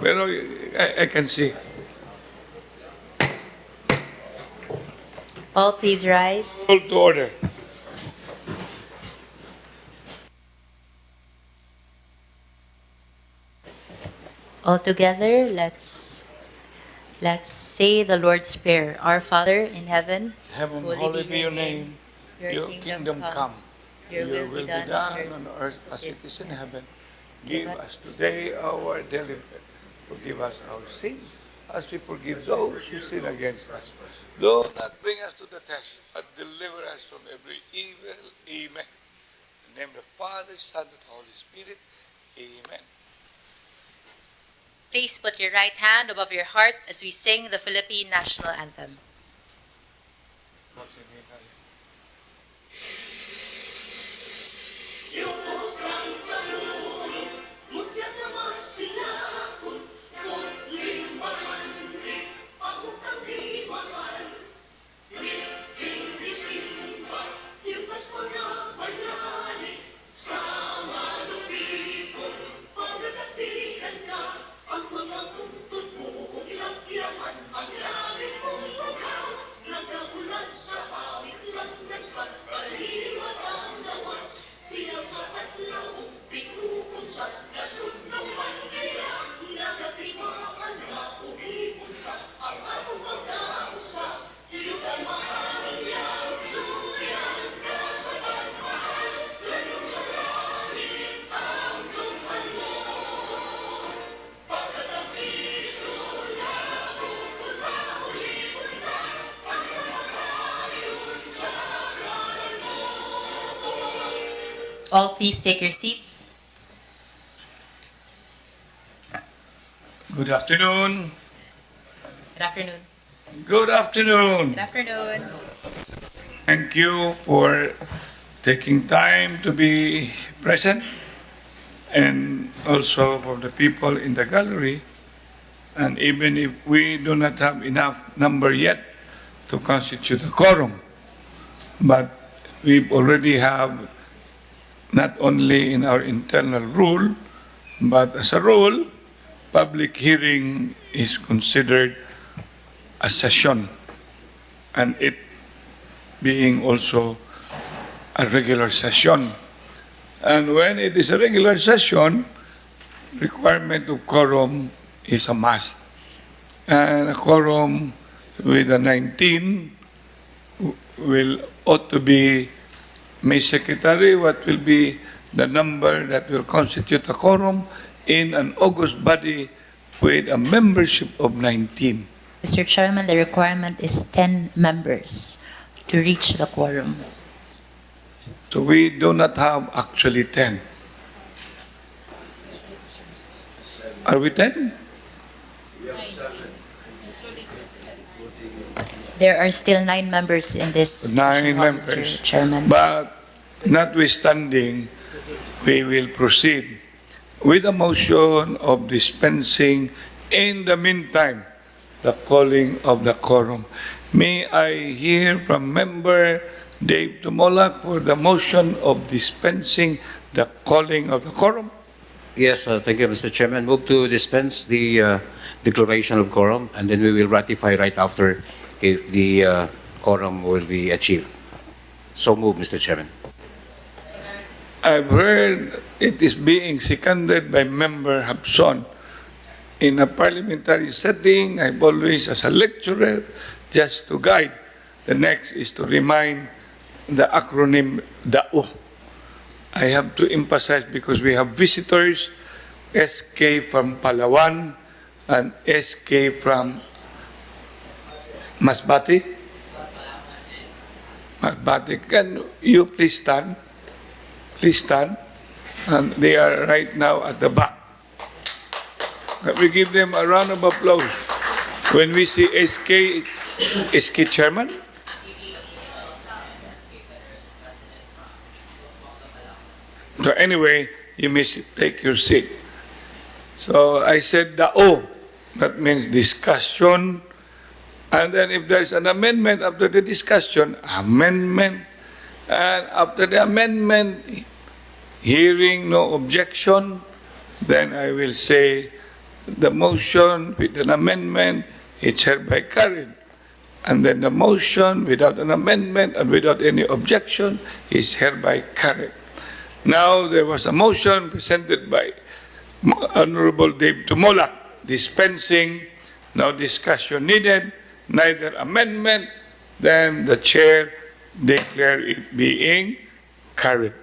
Pero I can see. All please rise. Call to order. All together, let's say the Lord's Prayer. Our Father in heaven, Heaven, holy be your name. Your kingdom come. Your will be done on earth as it is in heaven. Give us today our daily bread. Forgive us our sins as we forgive those who sin against us. Do not bring us to the test, but deliver us from every evil. Amen. In the name of the Father, Son, and Holy Spirit. Amen. Please put your right hand above your heart as we sing the Philippine National Anthem. All please take your seats. Good afternoon. Good afternoon. Good afternoon. Good afternoon. Thank you for taking time to be present, and also for the people in the gallery. And even if we do not have enough number yet to constitute a quorum, but we already have, not only in our internal rule, but as a rule, public hearing is considered a session, and it being also a regular session. And when it is a regular session, requirement of quorum is a must. And a quorum with a 19 ought to be, May Secretary, what will be the number that will constitute a quorum in an August body with a membership of 19? Mr. Chairman, the requirement is 10 members to reach the quorum. So we do not have actually 10. Are we 10? There are still 9 members in this 9 session, members. Mr. Chairman. But notwithstanding, we will proceed with a motion of dispensing in the meantime the calling of the quorum. May I hear from Member Dave Tumolak for the motion of dispensing the calling of the quorum? Yes, thank you, Mr. Chairman. Move to dispense the declaration of quorum, and then we will ratify right after if the quorum will be achieved. So move, Mr. Chairman. I've heard it is being seconded by Member Habson. In a parliamentary setting, I've always, as a lecturer, just to guide. The next is to remind the acronym DAO. I have to emphasize because we have visitors, SK from Palawan and SK from Masbate. Masbate, can you please stand? Please stand. And they are right now at the back. Let me give them a round of applause. When we see SK Chairman, so anyway, you may take your seat. So I said the O, that means discussion. And then if there's an amendment after the discussion, amendment. And after the amendment, hearing no objection, then I will say the motion with an amendment, it's hereby carried. And then the motion without an amendment and without any objection is hereby carried. Now, there was a motion presented by Honorable Dave Tumolak, dispensing, no discussion needed, neither amendment, then the chair declared it being carried.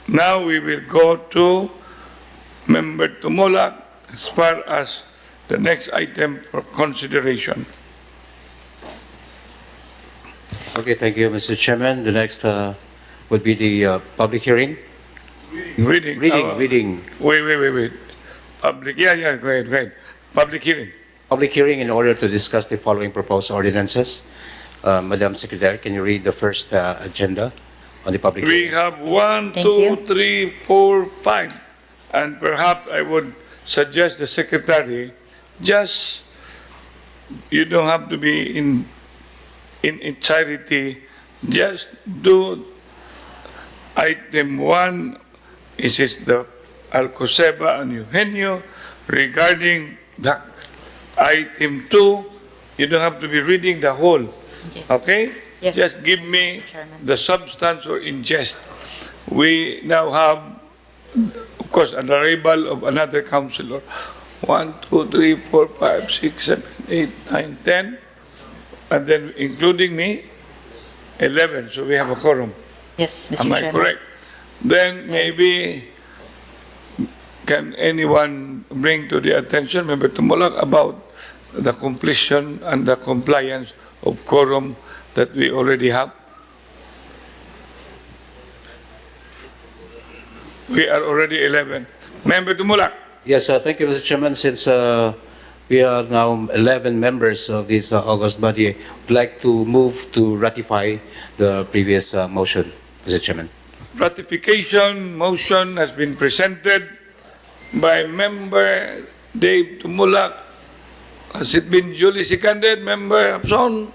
Now we will go to Member Tumolak as far as the next item for consideration. Okay, thank you, Mr. Chairman. The next would be the public hearing. Reading. Reading. Wait. Public, yeah, go ahead. Public hearing. Public hearing in order to discuss the following proposed ordinances. Madam Secretary, can you read the first agenda on the public We hearing? have 1, Thank 2, you. 3, 4, 5. And perhaps I would suggest the secretary, just, you don't have to be in charity, just do item 1, this is the Alcoseba and Eugenio, regarding the item 2, you don't have to be reading the whole, okay? Yes. Just give Yes, me Mr. Chairman. the substance or ingest. We now have, of course, an arrival of another councillor. 1, 2, 3, 4, 5, 6, 7, 8, 9, 10, and then including me, 11. So we have a quorum. Yes, Mr. Am I Chairman. correct? Then maybe, can anyone bring to the attention, Member Tumulak, about the completion and the compliance of quorum that we already have? We are already 11. Member Tumulak. Yes, thank you, Mr. Chairman. Since we are now 11 members of this August body, I'd like to move to ratify the previous motion, Mr. Chairman. Ratification motion has been presented by Member Dave Tumulak. Has it been duly seconded, Member Abson?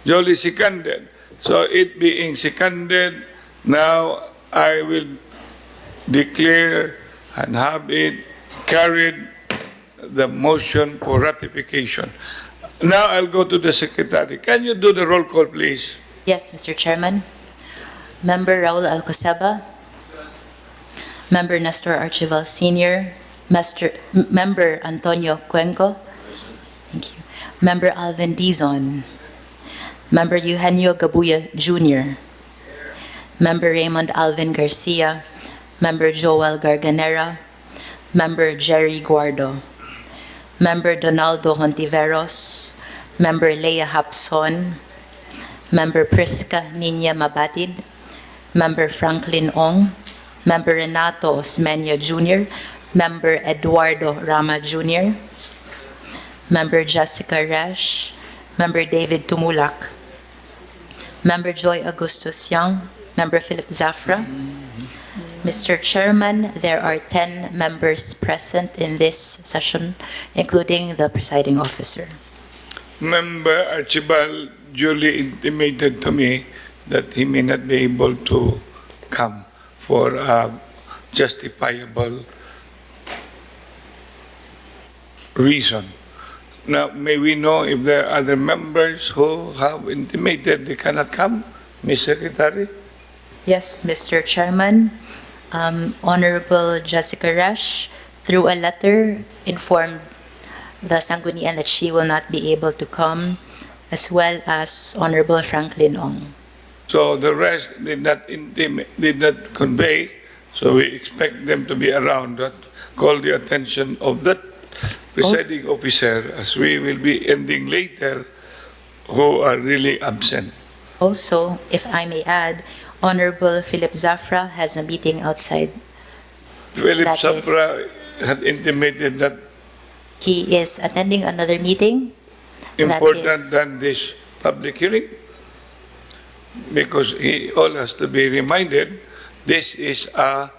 Duly seconded. So it being seconded, now I will declare and have it carried the motion for ratification. Now I'll go to the secretary. Can you do the roll call, please? Yes, Mr. Chairman. Member Raul Alcoseba. Member Nestor Archival Sr. Member Antonio Cuenco. Thank you. Member Alvin Dizon. Member Eugenio Gabuya Jr. Member Raymond Alvin Garcia. Member Joel Garganera. Member Jerry Guardo. Member Donaldo Hontiveros. Member Leia Hapson. Member Prisca Nina Mabatid. Member Franklin Ong. Member Renato Osmeña Jr. Member Eduardo Rama Jr. Member Jessica Resch. Member David Tumulak. Member Joy Augustus Young. Member Philip Zafra. Mr. Chairman, there are 10 members present in this session, including the presiding officer. Member Archibald duly intimated to me that he may not be able to come for a justifiable reason. Now, may we know if there are other members who have intimated they cannot come, Ms. Secretary? Yes, Mr. Chairman. Honorable Jessica Resch, through a letter, informed the Sangguniang that she will not be able to come, as well as Honorable Franklin Ong. So the rest did not convey, so we expect them to be around. That call the attention of that presiding officer, as we will be ending later, who are really absent. Also, if I may add, Honorable Philip Zafra has a meeting outside. Philip That is- Sapra had intimated that He is attending another meeting. important is- than this public hearing, because he all has to be reminded this is a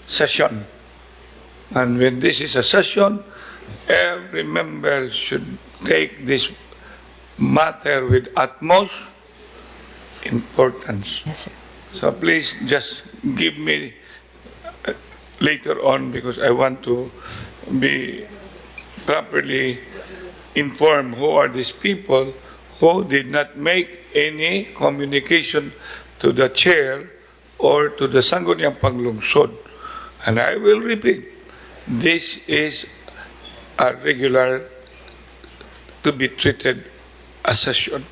session. And when this is a session, every member should take this matter with utmost importance. Yes, sir. So please just give me later on, because I want to be properly informed who are these people who did not make any communication to the chair or to the Sangguniang Panlungsod. And I will repeat, this is a regular to be treated as session.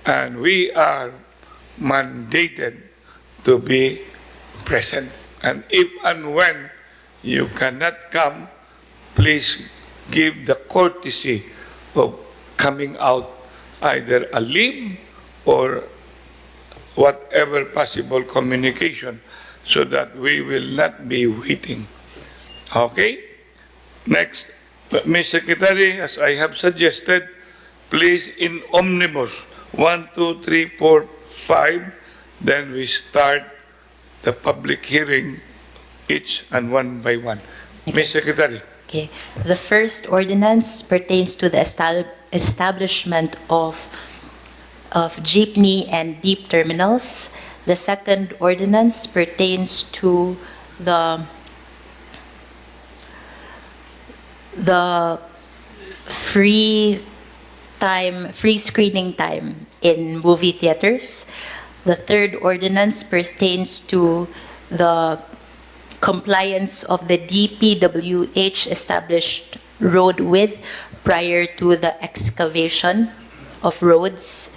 And we are mandated to be present. And if and when you cannot come, please give the courtesy of coming out, either a leave or whatever possible communication, so that we will not be waiting. Okay? Next, Ms. Secretary, as I have suggested, please in omnibus 1, 2, 3, 4, 5, then we start the public hearing each and one by one. Ms. Secretary. Okay. The first ordinance pertains to the establishment of jeepney and beep terminals. The second ordinance pertains to the free screening time in movie theaters. The third ordinance pertains to the compliance of the DPWH established road width prior to the excavation of roads.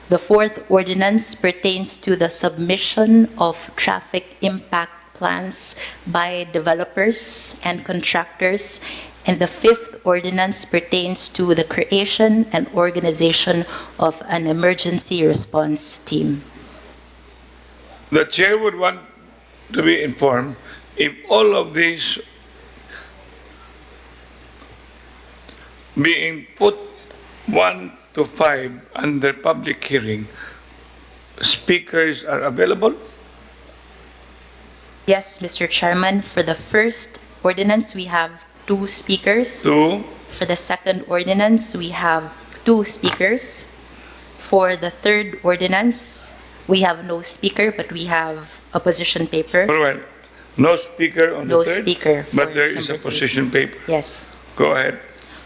The fourth ordinance pertains to the submission of traffic impact plans by developers and contractors. And the fifth ordinance pertains to the creation and organization of an emergency response team. The chair would want to be informed if all of these being put 1 to 5 under public hearing, speakers are available? Yes, Mr. Chairman, for the first ordinance, we have 2 speakers. 2. For the second ordinance, we have 2 speakers. For the third ordinance, we have no speaker, but we have a position paper. All right. No speaker on No the third? speaker for But there is a number 3. position paper. Yes. Go ahead.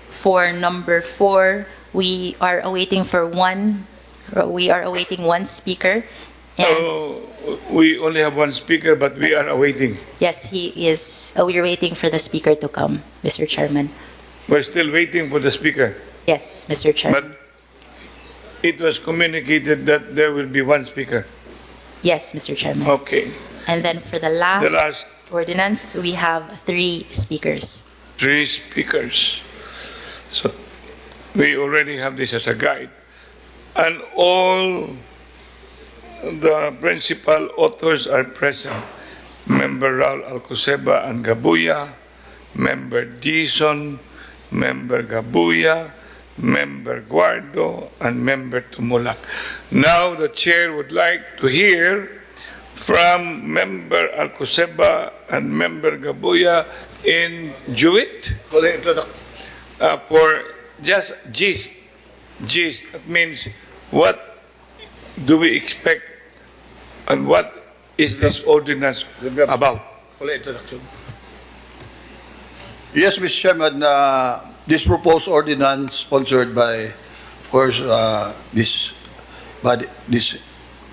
For number 4, we are awaiting one speaker. And Oh, we only have one speaker, but we Yes. are awaiting. yes, he is, we're waiting for the speaker to come, Mr. Chairman. We're still waiting for the speaker. Yes, Mr. Chairman. But it was communicated that there will be one speaker. Yes, Mr. Chairman. Okay. And then for the The last ordinance, we have 3 speakers. 3 speakers. So we already have this as a guide. And all the principal authors are present. Member Raul Alcoseba and Gabuya, Member Dizon, Member Gabuya, Member Guardo, and Member Tumulak. Now the chair would like to hear from Member Alcoseba and Member Gabuya in Jewett for just gist. That means what do we expect and what is this ordinance about? Yes, Mr. Chairman, this proposed ordinance sponsored by, of course, this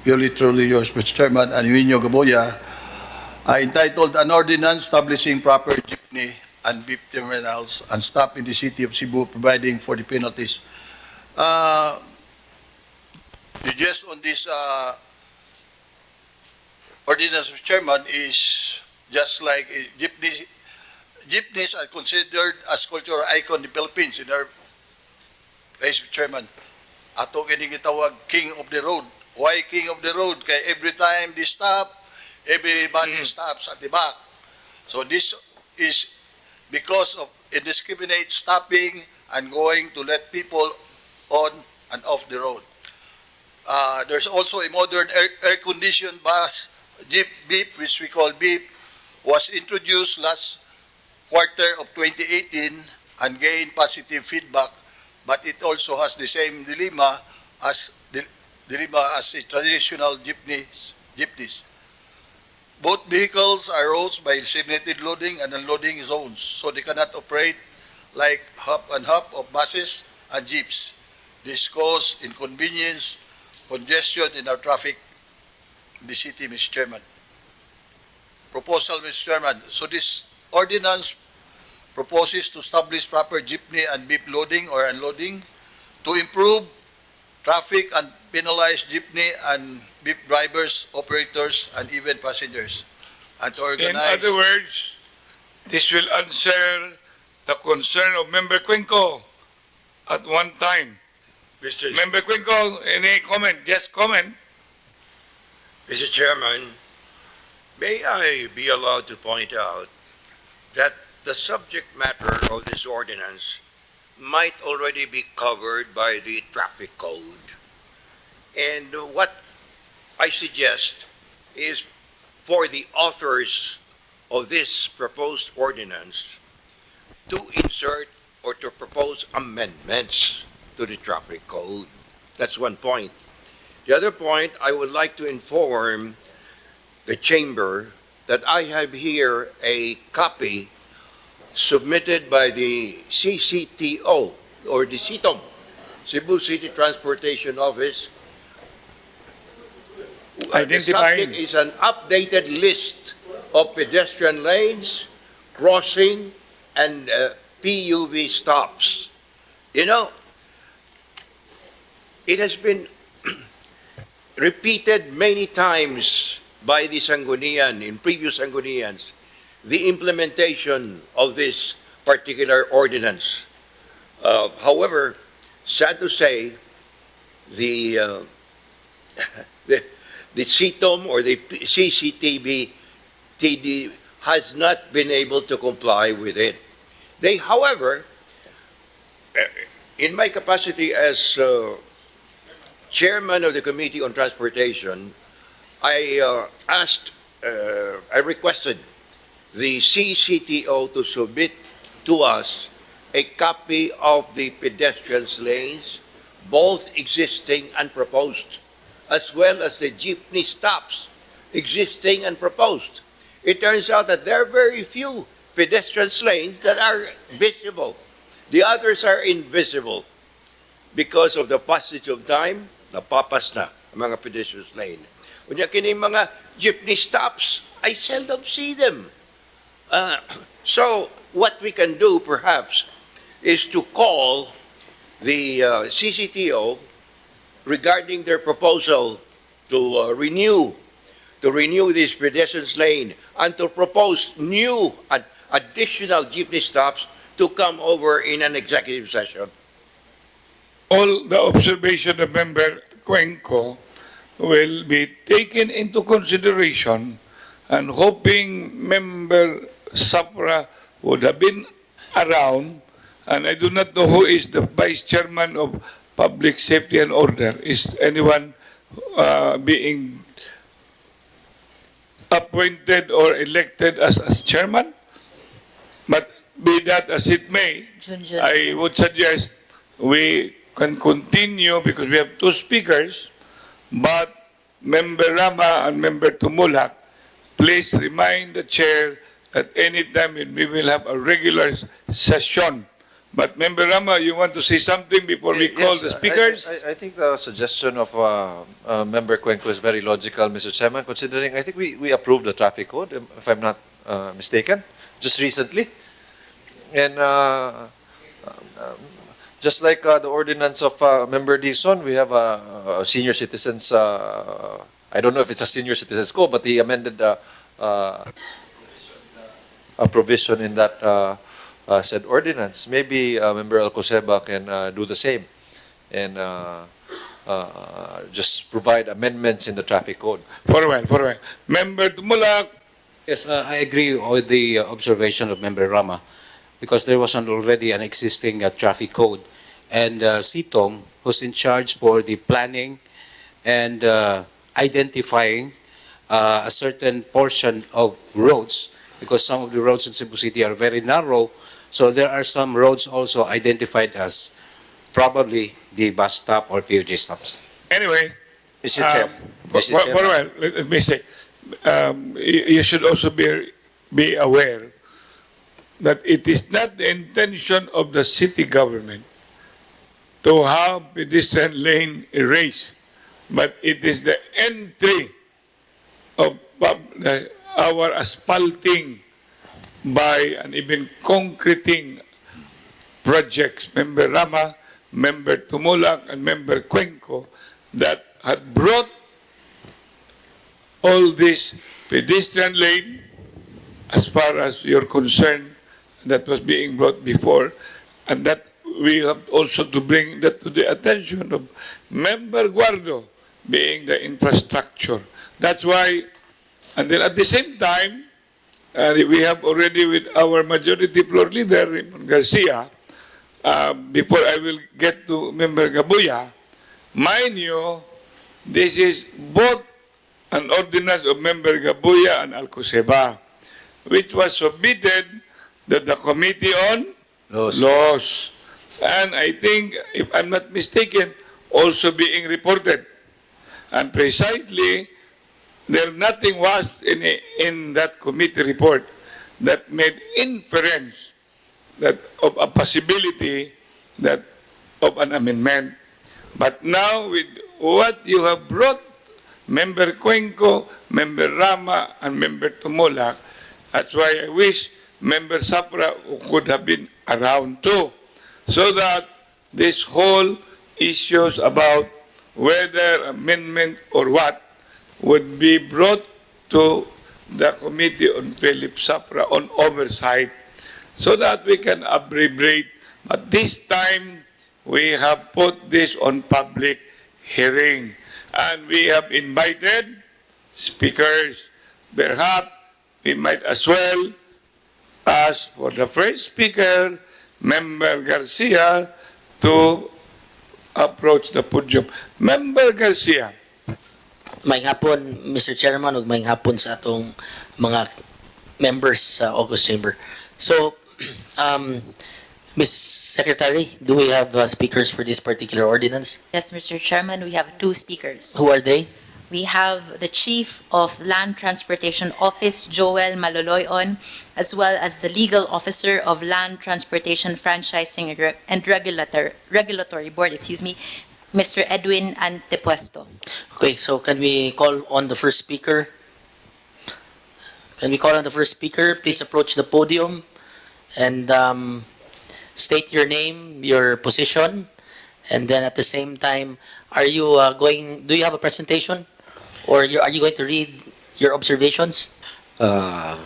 really truly yours, Mr. Chairman, and Eugenio Gaboya, entitled An Ordinance Establishing Proper Jeepney and Beep Terminals and Stop in the City of Cebu, Providing for the Penalties. The gist on this ordinance, Mr. Chairman, is just like jeepneys are considered as cultural icon in the Philippines in our place, Mr. Chairman. Ato kini gitawag King of the Road. Why King of the Road? Kaya every time they stop, everybody stops at the back. So this is because of indiscriminate stopping and going to let people on and off the road. There's also a modern air-conditioned bus, Jeep Beep, which we call Beep, was introduced last quarter of 2018 and gained positive feedback, but it also has the same dilemma as the traditional jeepneys. Both vehicles are roads by designated loading and unloading zones, so they cannot operate like hop and hop of buses and jeeps. This causes inconvenience, congestion in our traffic in the city, Mr. Chairman. Proposal, Mr. Chairman. So this ordinance proposes to establish proper jeepney and beep loading or unloading to improve traffic and penalize jeepney and beep drivers, operators, and even passengers. And to organize... In other words, this will answer the concern of Member Cuenco at one time. Member Cuenco, any comment? Just comment. Mr. Chairman, may I be allowed to point out that the subject matter of this ordinance might already be covered by the traffic code. And what I suggest is for the authors of this proposed ordinance to insert or to propose amendments to the traffic code. That's one point. The other point, I would like to inform the chamber that I have here a copy submitted by the CCTO or the CITOM, Cebu City Transportation Office. The Identifying. subject is an updated list of pedestrian lanes, crossing, and PUV stops. You know, it has been repeated many times by the Sanggunian, in previous Sanggunians, the implementation of this particular ordinance. However, sad to say, the CTOM or the CCTV TD has not been able to comply with it. They, however, in my capacity as chairman of the Committee on Transportation, I requested the CCTO to submit to us a copy of the pedestrian lanes, both existing and proposed, as well as the jeepney stops, existing and proposed. It turns out that there are very few pedestrian lanes that are visible. The others are invisible because of the passage of time. Napapas na ang mga pedestrian lane. Kunya kini mga jeepney stops, I seldom see them. So what we can do perhaps is to call the CCTO regarding their proposal to renew this pedestrian lane and to propose new additional jeepney stops to come over in an executive session. All the observation of Member Cuenco will be taken into consideration, and hoping Member Sapra would have been around, and I do not know who is the Vice Chairman of Public Safety and Order. Is anyone being appointed or elected as chairman? But be that as it may, Junjun. I would suggest we can continue because we have two speakers, but Member Rama and Member Tumulak, please remind the chair at any time we will have a regular session. But Member Rama, you want to say something before we call Yes, the speakers? I think the suggestion of Member Cuenco is very logical, Mr. Chairman, considering I think we approved the traffic code, if I'm not mistaken, just recently. And just like the ordinance of Member Dizon, we have senior citizens, I don't know if it's a senior citizens code, but he amended a provision in that said ordinance. Maybe Member Alcoseba can do the same and just provide amendments in the traffic code. For a while. Member Tumulak, Yes, I agree with the observation of Member Rama because there was already an existing traffic code. And CTOM, who's in charge for the planning and identifying a certain portion of roads, because some of the roads in Cebu City are very narrow, so there are some roads also identified as probably the bus stop or PUJ stops. anyway, Mr. Chair. for a while, let me say, you should also be aware that it is not the intention of the city government to have pedestrian lane erased, but it is the entry of our asphalting by and even concreting projects, Member Rama, Member Tumulak, and Member Cuenco, that had brought all this pedestrian lane, as far as you're concerned, that was being brought before, and that we have also to bring that to the attention of Member Guardo, being the infrastructure. That's why, and then at the same time, we have already with our majority floor leader, Raymond Garcia, before I will get to Member Gabuya, mind you, this is both an ordinance of Member Gabuya and Alcoseba, which was submitted to the Committee on Laws. And I think, if I'm not mistaken, also being reported. And precisely, there nothing was in that committee report that made inference that of a possibility that of an amendment. But now with what you have brought, Member Cuenco, Member Rama, and Member Tumulak, that's why I wish Member Sapra could have been around too, so that this whole issues about whether amendment or what would be brought to the Committee on Philip Sapra on oversight, so that we can abbreviate. But this time, we have put this on public hearing, and we have invited speakers. Perhaps we might as well ask for the first speaker, Member Garcia, to approach the podium. Member Garcia. Maayong hapon, Mr. Chairman, ug maayong hapon sa atong mga members sa August Chamber. So, Ms. Secretary, do we have speakers for this particular ordinance? Yes, Mr. Chairman, we have two speakers. Who are they? We have the Chief of Land Transportation Office, Joel Maloloyon, as well as the Legal Officer of Land Transportation Franchising and Regulatory Board, Mr. Edwin Antepuesto. Okay, so can we call on the first speaker? Can we call on the first speaker? Please approach the podium and state your name, your position, and then at the same time, are you do you have a presentation? Or are you going to read your observations? I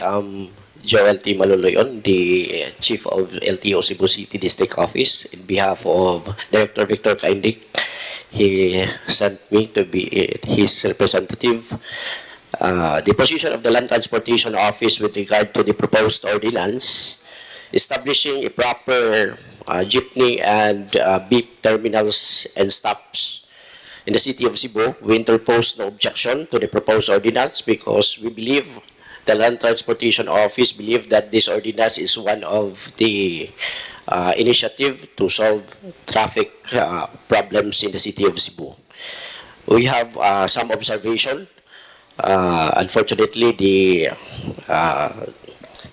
am Joel T. Maloloyon, the Chief of LTO Cebu City District Office. In behalf of Director Victor Kaindik, he sent me to be his representative. The position of the Land Transportation Office with regard to the proposed ordinance establishing a proper jeepney and beep terminals and stops in the city of Cebu, we interpose no objection to the proposed ordinance because we believe, the Land Transportation Office believe that this ordinance is one of the initiative to solve traffic problems in the city of Cebu. We have some observation. Unfortunately,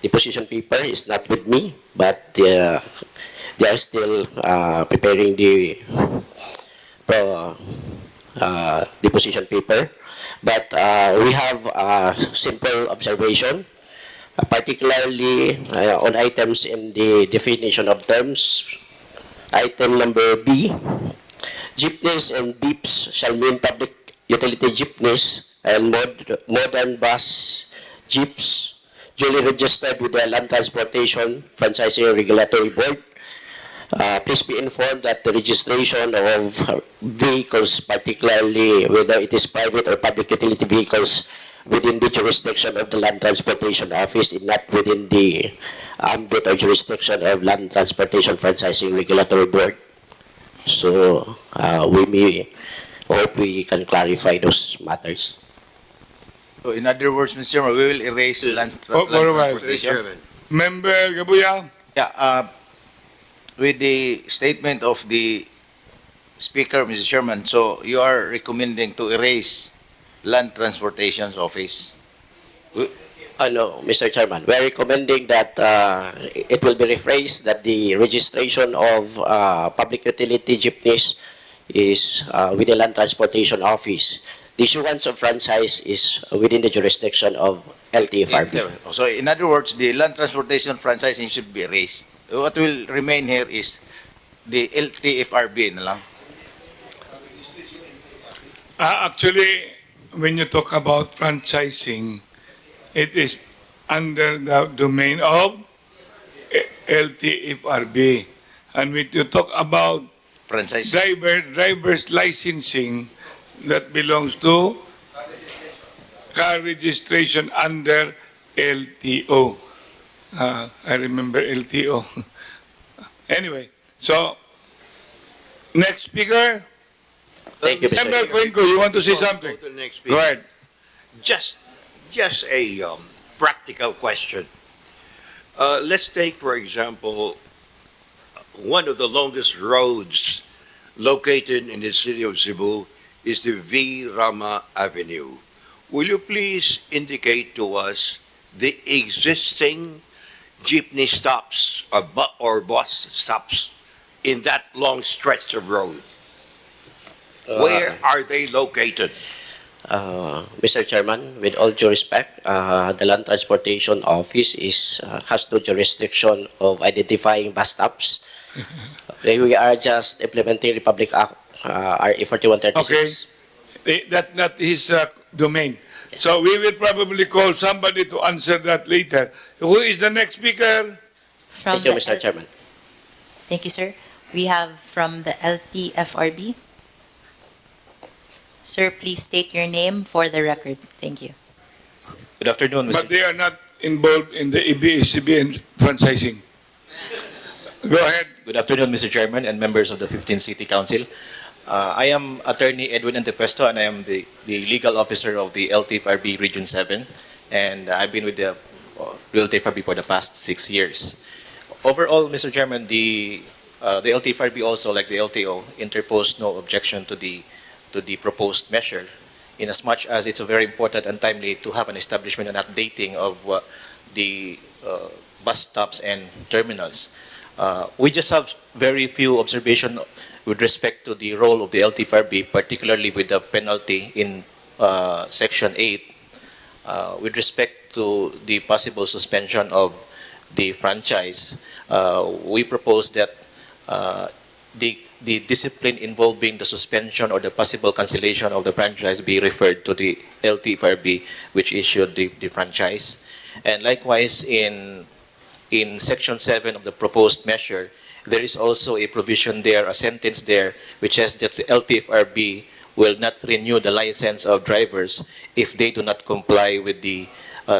the position paper is not with me, but they are still preparing the position paper. But we have a simple observation, particularly on items in the definition of terms. Item number B, jeepneys and beeps shall mean public utility jeepneys and modern bus jeeps duly registered with the Land Transportation Franchising Regulatory Board. Please be informed that the registration of vehicles, particularly whether it is private or public utility vehicles within the jurisdiction of the Land Transportation Office, is not within the ambit or jurisdiction of Land Transportation Franchising Regulatory Board. So we may hope we can clarify those matters. So in other words, Mr. Chairman, we will erase land transportation. Member Gabuya. Yeah, with the statement of the Speaker, Mr. Chairman, so you are recommending to erase Land Transportation Office. No, Mr. Chairman, we're recommending that it will be rephrased that the registration of public utility jeepneys is with the Land Transportation Office. The issuance of franchise is within the jurisdiction of LTFRB. So in other words, the land transportation franchising should be erased. What will remain here is the LTFRB na lang. Actually, when you talk about franchising, it is under the domain of LTFRB. And when you talk about Franchising. driver's licensing, that belongs to car registration under LTO. I remember LTO. Anyway, so next speaker. Thank you, Mr. Member Chairman. Cuenco, you want to say something? Go to the next Go ahead. Just a practical question. Let's take, for example, one of the longest roads located in the city of Cebu is the V. Rama Avenue. Will you please indicate to us the existing jeepney stops or bus stops in that long stretch of road? Where are they located? Mr. Chairman, with all due respect, the Land Transportation Office has no jurisdiction of identifying bus stops. Okay, we are just implementing Republic Act RE 4136. Okay. That is domain. So we will probably call somebody to answer that later. Who is the next speaker? From Thank you, the Mr. Chairman. Thank you, sir. We have from the LTFRB. Sir, please state your name for the record. Thank you. Good afternoon, But Mr. they are not involved in the ABS-CBN franchising. Go ahead. Good afternoon, Mr. Chairman and members of the 15th City Council. I am Attorney Edwin Antepuesto, and I am the legal officer of the LTFRB Region 7, and I've been with the LTFRB for the past 6 years. Overall, Mr. Chairman, the LTFRB also, like the LTO, interposed no objection to the proposed measure, in as much as it's very important and timely to have an establishment and updating of the bus stops and terminals. We just have very few observations with respect to the role of the LTFRB, particularly with the penalty in Section 8, with respect to the possible suspension of the franchise. We propose that the discipline involving the suspension or the possible cancellation of the franchise be referred to the LTFRB, which issued the franchise. And likewise, in Section 7 of the proposed measure, there is also a provision there, a sentence there, which says that the LTFRB will not renew the license of drivers if they do not comply with the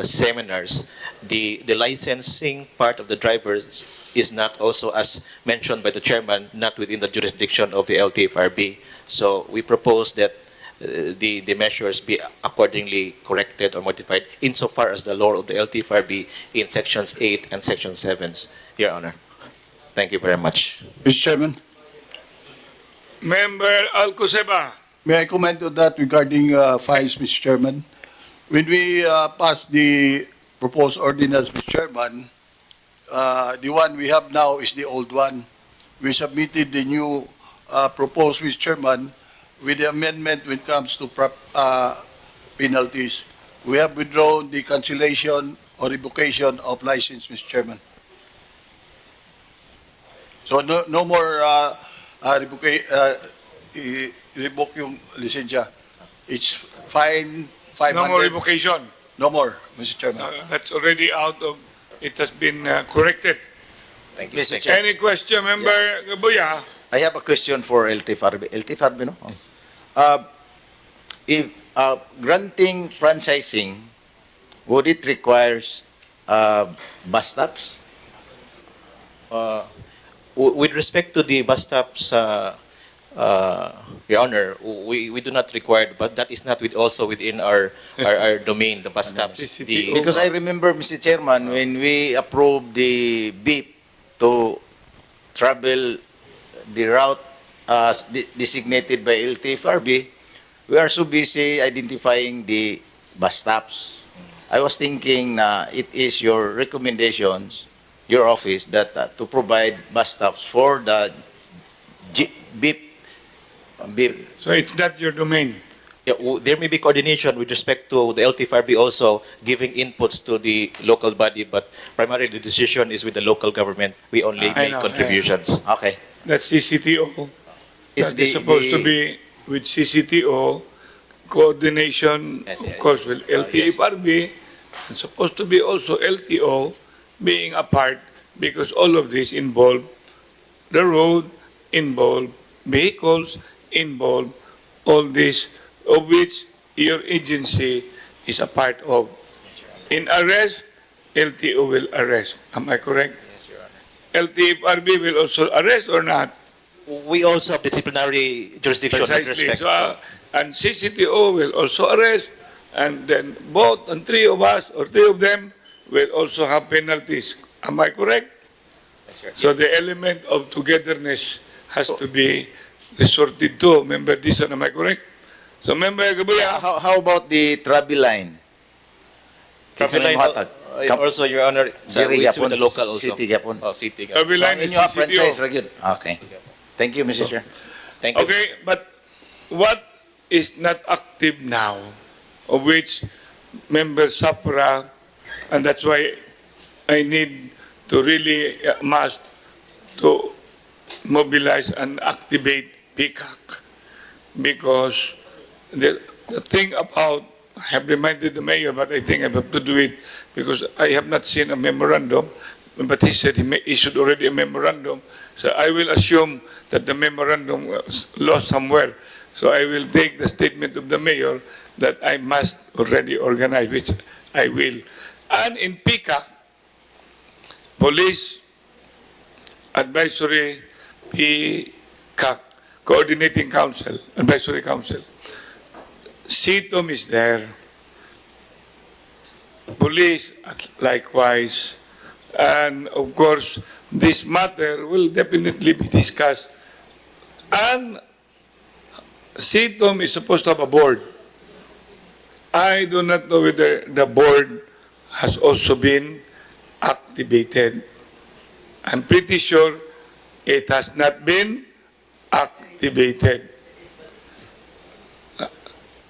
seminars. The licensing part of the drivers is not also, as mentioned by the chairman, not within the jurisdiction of the LTFRB. So we propose that the measures be accordingly corrected or modified insofar as the law of the LTFRB in Sections 8 and Section 7, Your Honor. Thank you very much. Mr. Chairman, Member Alcoseba. may I comment on that regarding fines, Mr. Chairman? When we passed the proposed ordinance, Mr. Chairman, the one we have now is the old one. We submitted the new proposed, Mr. Chairman, with the amendment when it comes to penalties. We have withdrawn the cancellation or revocation of license, Mr. Chairman. So no more revoke yung lisensya. It's fine, 500. No more revocation. No more, Mr. Chairman. That's already out of, it has been corrected. Thank you. Mr. Chair, Any question, Member Gabuya? I have a question for LTFRB. LTFRB, no? If granting franchising, would it requires bus stops? With respect to the bus stops, Your Honor, we do not require, but that is not also within our domain, the bus stops. Because I remember, Mr. Chairman, when we approved the BIP to travel the route designated by LTFRB, we are so busy identifying the bus stops. I was thinking na it is your recommendations, your office, that to provide bus stops for the beep. So it's not your domain. Yeah, there may be coordination with respect to the LTFRB also giving inputs to the local body, but primarily the decision is with the local government. We only I make know, contributions. Okay. That's CCTO. Is That is supposed to be with CCTO, coordination, Yes, of yeah, course, yes. with LTFRB. It's supposed to be also LTO being a part because all of this involve the road, involve vehicles, involve all this, of which your agency is a part of. In arrest, LTO will arrest. Am I correct? Yes, Your Honor. LTFRB will also arrest or not? We also have disciplinary jurisdiction with Precisely. respect. So, and CCTO will also arrest, and then both and three of us or three of them will also have penalties. Am I correct? Yes, Your Honor. So the element of togetherness has to be resorted to. Member Dison, am I correct? So Member Gabuya, How about the travel line? Traffic line, also, Your Honor, Diri it's with gyapon, the local also. city gyapon. Oh, city. every line is Inyo franchise CCTO. ra gyud. Okay. Thank you, Mr. Chair. Thank you. Okay, but what is not active now, of which Member Safra, and that's why I need to really must to mobilize and activate PCAC, because the thing about, I have reminded the mayor, but I think I have to do it because I have not seen a memorandum, but he said he issued already a memorandum. So I will assume that the memorandum was lost somewhere. So I will take the statement of the mayor that I must already organize, which I will. And in PICA, Police Advisory PCAC, Coordinating Council, Advisory Council. CTOM is there. Police likewise. And of course, this matter will definitely be discussed. And CTOM is supposed to have a board. I do not know whether the board has also been activated. I'm pretty sure it has not been activated.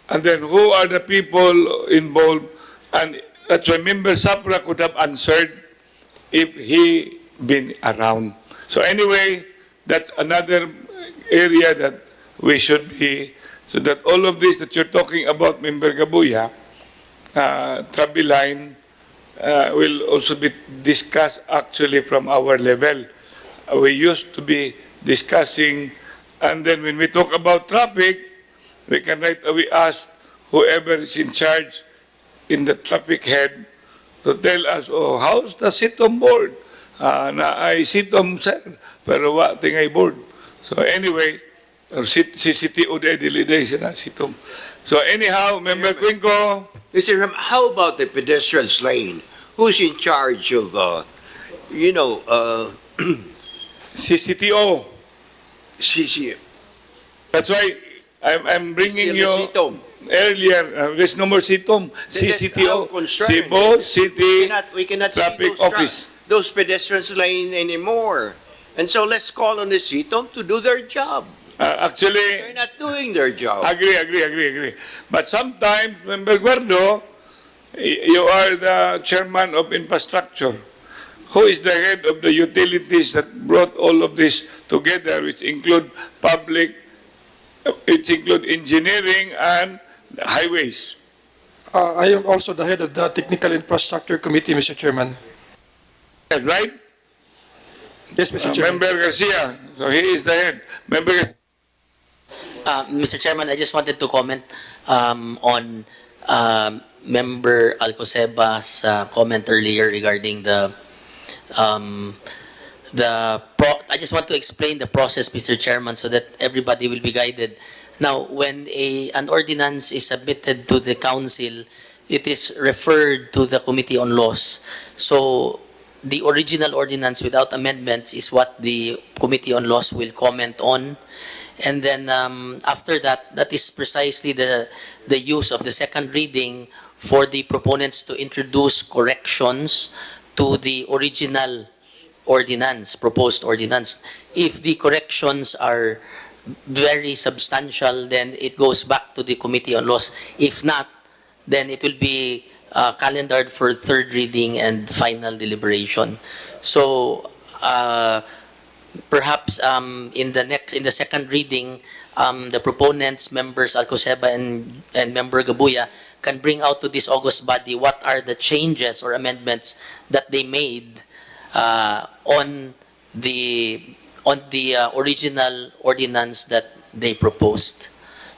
And then who are the people involved? And that's why Member Sapra could have answered if he been around. So anyway, that's another area that we should be, so that all of this that you're talking about, Member Gabuya, travel line, will also be discussed actually from our level. We used to be discussing, and then when we talk about traffic, we can we ask whoever is in charge in the traffic head to tell us, oh, how's the CTOM board? Na ay CTOM, sir, pero wa tingay board. So anyway, or CCTO delegation na CTOM. So anyhow, Member Quinco, Mr. Ram, how about the pedestrians lane? Who's in charge of, CCTO. CC? That's why I'm bringing Still you the CTOM. earlier. There's no more CTOM. CCTO, Cebu City We cannot see Traffic Office. those pedestrians lane anymore. And so let's call on the CTOM to do their job. Actually, They're not doing their job. agree. But sometimes, Member Guardo, you are the chairman of infrastructure. Who is the head of the utilities that brought all of this together, which include engineering and highways? I am also the head of the Technical Infrastructure Committee, Mr. Chairman. Right? Yes, Mr. Chairman. Member Garcia, so he is the head. Mr. Chairman, I just wanted to comment on Member Alcoceba's comment earlier regarding I just want to explain the process, Mr. Chairman, so that everybody will be guided. Now, when an ordinance is submitted to the council, it is referred to the Committee on Laws. So the original ordinance without amendments is what the Committee on Laws will comment on. And then after that, that is precisely the use of the second reading for the proponents to introduce corrections to the original ordinance, proposed ordinance. If the corrections are very substantial, then it goes back to the Committee on Laws. If not, then it will be calendared for third reading and final deliberation. So perhaps in the second reading, the proponents, members Alcoseba and member Gabuya, can bring out to this August body what are the changes or amendments that they made on the original ordinance that they proposed,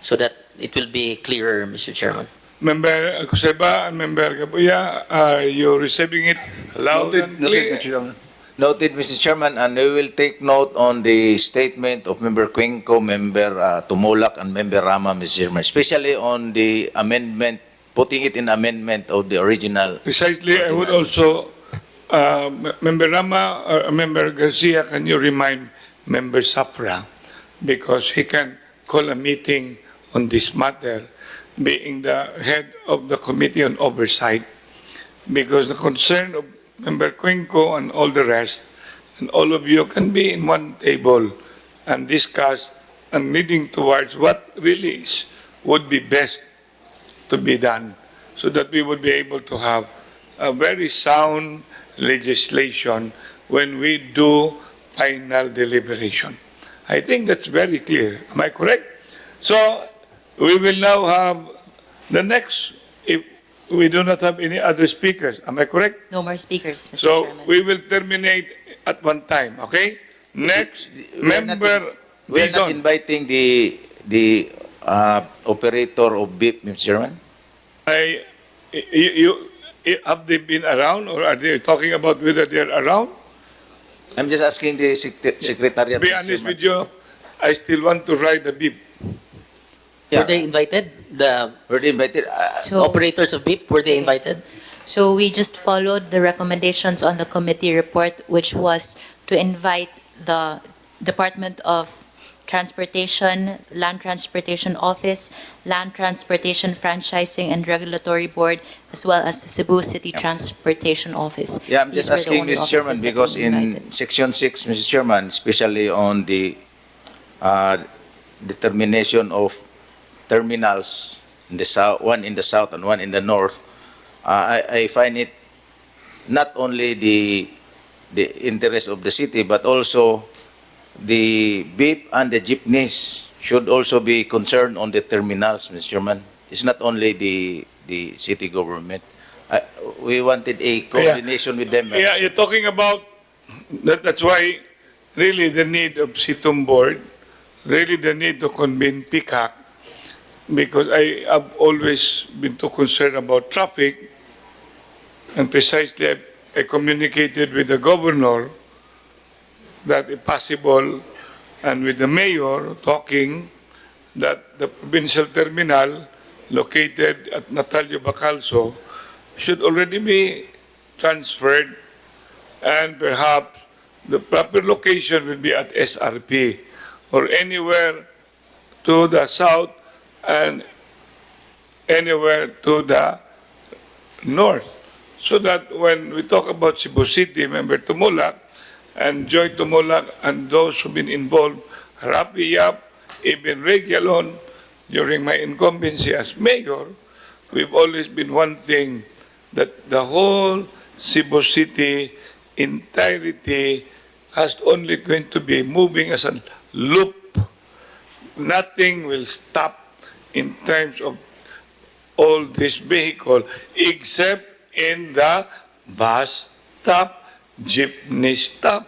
so that it will be clearer, Mr. Chairman. Member Alcoseba and Member Gabuya, are you receiving it loud and clear? Mr. Chairman. Noted, Mr. Chairman, and we will take note on the statement of Member Cuenco, Member Tumulak, and Member Rama, Mr. Chairman, especially on the amendment, putting it in amendment of the original. Precisely, I would also, Member Rama or Member Garcia, can you remind Member Safra, because he can call a meeting on this matter, being the head of the Committee on Oversight, because the concern of Member Cuenco and all the rest, and all of you can be in one table and discuss and leading towards what really would be best to be done, so that we would be able to have a very sound legislation when we do final deliberation. I think that's very clear. Am I correct? So we will now have the next, if we do not have any other speakers. Am I correct? No more speakers, Mr. So Chairman. we will terminate at one time, okay? Next, member We are not Dizon. inviting the operator of BIP, Mr. Chairman. Have they been around, or are they talking about whether they're around? I'm just asking the secretariat. To be Mr. honest Chairman. with you, I still want to ride the beep. Yeah. Were they invited? The Were they invited? So, operators of BIP, were they invited? so we just followed the recommendations on the committee report, which was to invite the Department of Transportation, Land Transportation Office, Land Transportation Franchising and Regulatory Board, as well as the Cebu City Transportation Office. Yeah, I'm just These were the asking, only Mr. Chairman, offices that because we in invited. Section 6, Mr. Chairman, especially on the determination of terminals, in the south, one in the south and one in the north, I find it not only the interest of the city, but also the beep and the jeepneys should also be concerned on the terminals, Mr. Chairman. It's not only the city government. We wanted a coordination with them. Yeah, you're talking about, that's why really the need of Situm Board, really the need to convene PICAC, because I have always been too concerned about traffic, and precisely I communicated with the governor that if possible, and with the mayor talking, that the provincial terminal located at Natalio Bacalso should already be transferred, and perhaps the proper location will be at SRP or anywhere to the south and anywhere to the north. So that when we talk about Cebu City, Member Tumulak and Joy Tumulak and those who've been involved, Rapi Yap, even Ray Galon, during my incumbency as mayor, we've always been wanting that the whole Cebu City entirety has only going to be moving as a loop. Nothing will stop in terms of all this vehicle except in the bus stop, jeepney stop,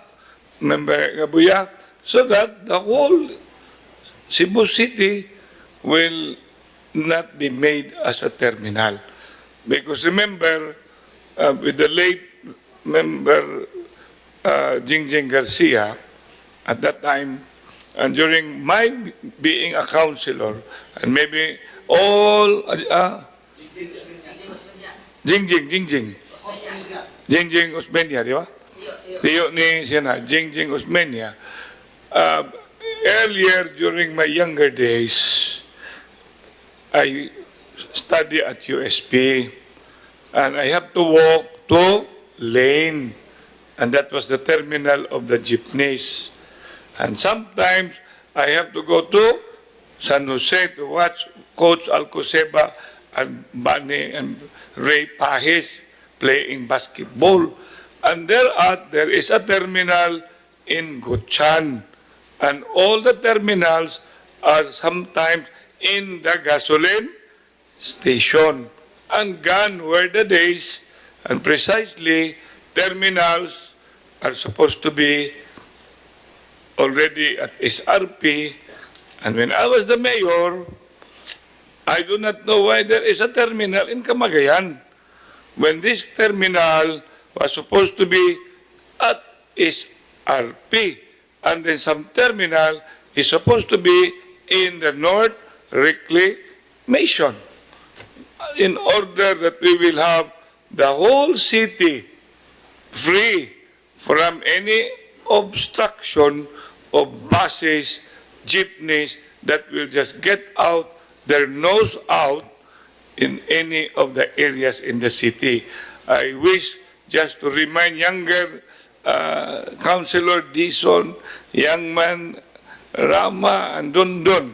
Member Gabuya, so that the whole Cebu City will not be made as a terminal. Because remember, with the late Member Jingjing Garcia, at that time, and during my being a councilor, and maybe all, Jingjing Osmeña, di ba? Tiyo ni siya na, Jingjing Osmeña. earlier during my younger days, I study at USP, and I have to walk to Lane, and that was the terminal of the jeepneys. And sometimes I have to go to San Jose to watch Coach Alcoseba and Bani and Ray Pahis playing basketball. And there is a terminal in Gochan. And all the terminals are sometimes in the gasoline station. And gone were the days, and precisely terminals are supposed to be already at SRP. And when I was the mayor, I do not know why there is a terminal in Camagayan, when this terminal was supposed to be at SRP, and then some terminal is supposed to be in the North Reclamation, in order that we will have the whole city free from any obstruction of buses, jeepneys that will just get out their nose out in any of the areas in the city. I wish just to remind younger Councilor Dison, young man Rama and Dundun,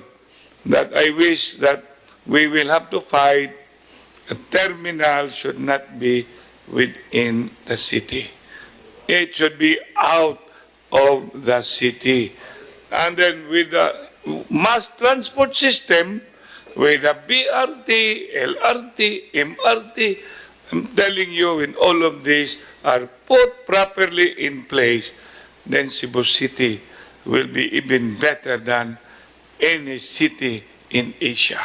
that I wish that we will have to fight. A terminal should not be within the city. It should be out of the city. And then with the mass transport system, with the BRT, LRT, MRT, I'm telling you, when all of these are put properly in place, then Cebu City will be even better than any city in Asia.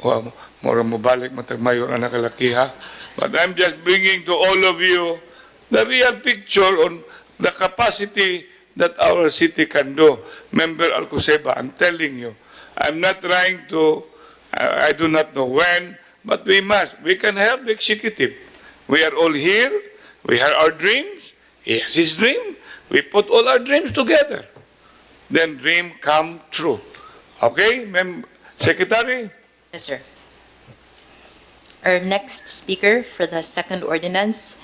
Wow, mura mo balik matag mayor ang nakalakiha. But I'm just bringing to all of you the real picture on the capacity that our city can do. Member Alcoseba, I'm telling you, I'm not trying to, I do not know when, but we must. We can help the executive. We are all here. We have our dreams. He has his dream. We put all our dreams together. Then dream come true. Okay, Secretary? Yes, sir. Our next speaker for the second ordinance,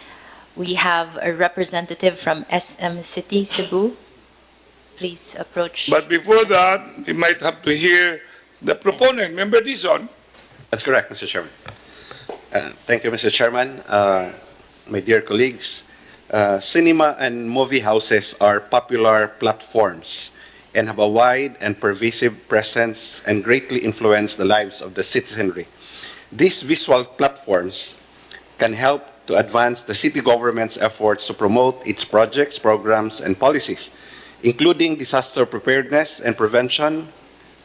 we have a representative from SM City, Cebu. Please approach. But before that, we might have to hear the proponent. Member Dison? That's correct, Mr. Chairman. Thank you, Mr. Chairman. My dear colleagues, cinema and movie houses are popular platforms and have a wide and pervasive presence and greatly influence the lives of the citizenry. These visual platforms can help to advance the city government's efforts to promote its projects, programs, and policies, including disaster preparedness and prevention,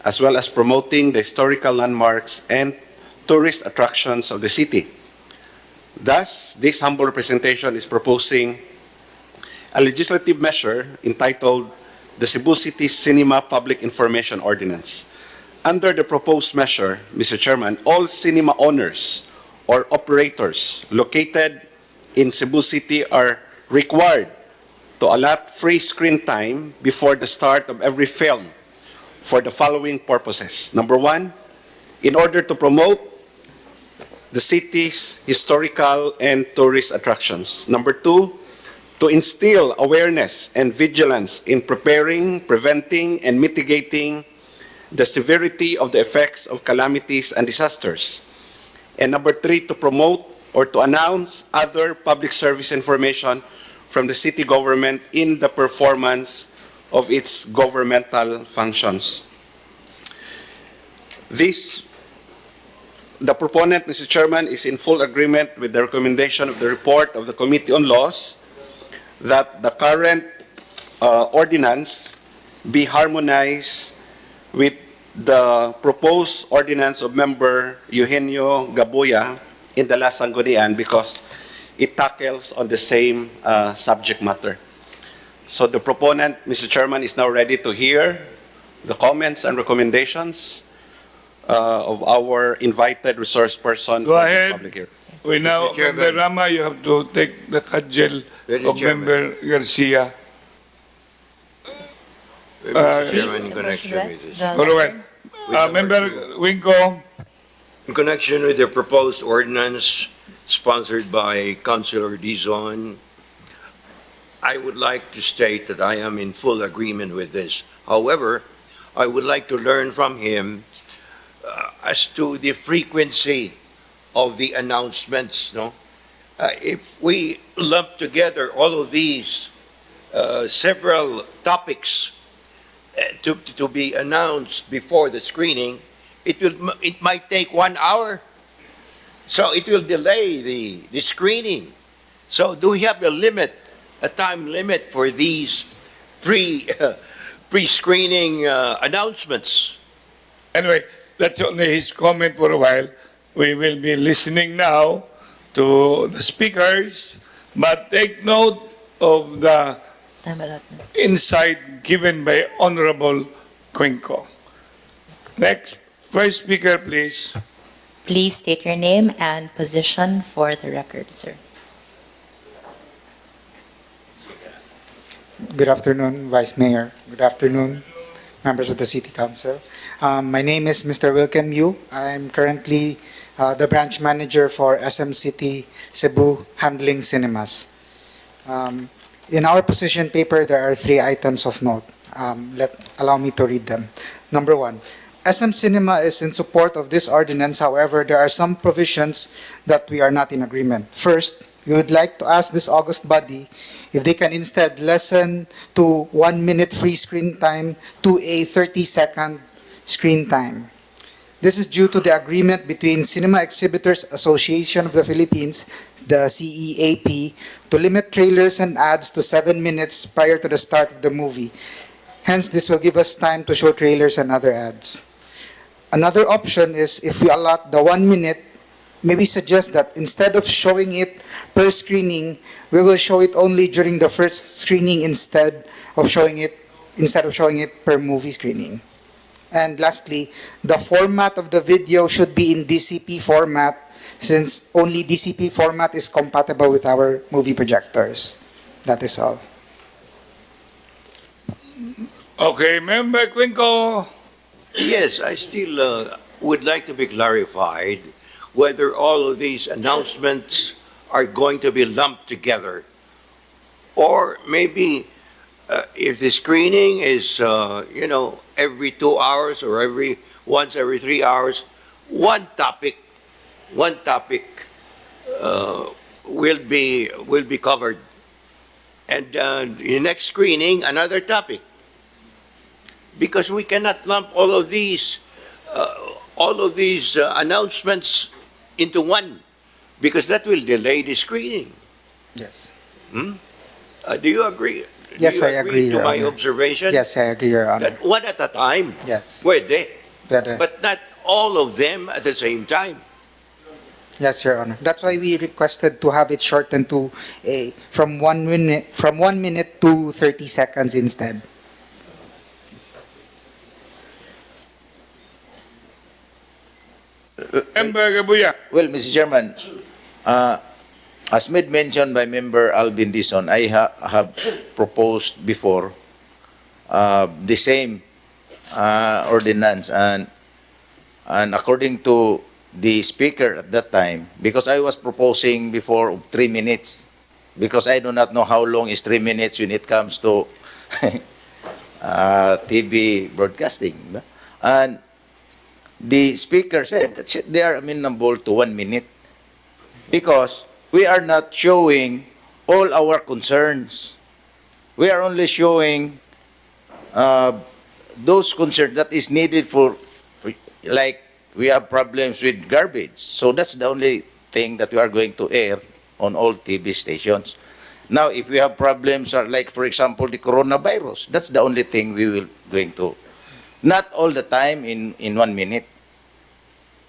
as well as promoting the historical landmarks and tourist attractions of the city. Thus, this humble representation is proposing a legislative measure entitled the Cebu City Cinema Public Information Ordinance. Under the proposed measure, Mr. Chairman, all cinema owners or operators located in Cebu City are required to allot free screen time before the start of every film for the following purposes. Number one, in order to promote the city's historical and tourist attractions. Number two, to instill awareness and vigilance in preparing, preventing, and mitigating the severity of the effects of calamities and disasters. And number three, to promote or to announce other public service information from the city government in the performance of its governmental functions. The proponent, Mr. Chairman, is in full agreement with the recommendation of the report of the Committee on Laws that the current ordinance be harmonized with the proposed ordinance of Member Eugenio Gaboya in the last Sangguniang because it tackles on the same subject matter. So the proponent, Mr. Chairman, is now ready to hear the comments and recommendations of our invited resource person Go for ahead. this public hearing. We now, Mr. Chairman. Member Rama, you have to take the cudgel Mr. of Chairman. Member Garcia. Please, in connection with this. Very well. Member Winko, In connection with the proposed ordinance sponsored by Councilor Dizon, I would like to state that I am in full agreement with this. However, I would like to learn from him as to the frequency of the announcements, no? If we lump together all of these several topics to be announced before the screening, it might take 1 hour. So it will delay the screening. So do we have a time limit for these pre-screening announcements? anyway, that's only his comment for a while. We will be listening now to the speakers, but take note of the Time allotment. insight given by Honorable Cuenco. Next, first speaker, please. Please state your name and position for the record, sir. Good afternoon, Vice Mayor. Good afternoon, members of the City Council. My name is Mr. Wilken Yu. I'm currently the branch manager for SM City Cebu Handling Cinemas. In our position paper, there are 3 items of note. Allow me to read them. Number 1, SM Cinema is in support of this ordinance. However, there are some provisions that we are not in agreement. First, we would like to ask this august body if they can instead lessen to 1 minute free screen time to a 30-second screen time. This is due to the agreement between Cinema Exhibitors Association of the Philippines, the CEAP, to limit trailers and ads to 7 minutes prior to the start of the movie. Hence, this will give us time to show trailers and other ads. Another option is if we allot the 1 minute, maybe suggest that instead of showing it per screening, we will show it only during the first screening instead of showing it per movie screening. And lastly, the format of the video should be in DCP format since only DCP format is compatible with our movie projectors. That is all. Okay, Member Cuenco. Yes, I still would like to be clarified whether all of these announcements are going to be lumped together. Or maybe if the screening is, every 2 hours or once every 3 hours, one topic will be covered. And the next screening, another topic. Because we cannot lump all of these announcements into one, because that will delay the screening. Yes. Do you agree? Yes, I agree, To Your my Honor. observation? Yes, I agree, Your Honor. That one at a time. Yes. Pwede. Better. But not all of them at the same time. Yes, Your Honor. That's why we requested to have it shortened to from 1 minute to 30 seconds instead. Member Gabuya. Well, Mr. Chairman, as made mentioned by Member Alvin Dizon, I have proposed before the same ordinance, and according to the speaker at that time, because I was proposing before 3 minutes, because I do not know how long is 3 minutes when it comes to TV broadcasting. And the speaker said that they are amenable to 1 minute because we are not showing all our concerns. We are only showing those concerns that is needed for, like we have problems with garbage. So that's the only thing that we are going to air on all TV stations. Now, if we have problems like, for example, the coronavirus, that's the only thing we will going to. Not all the time in 1 minute.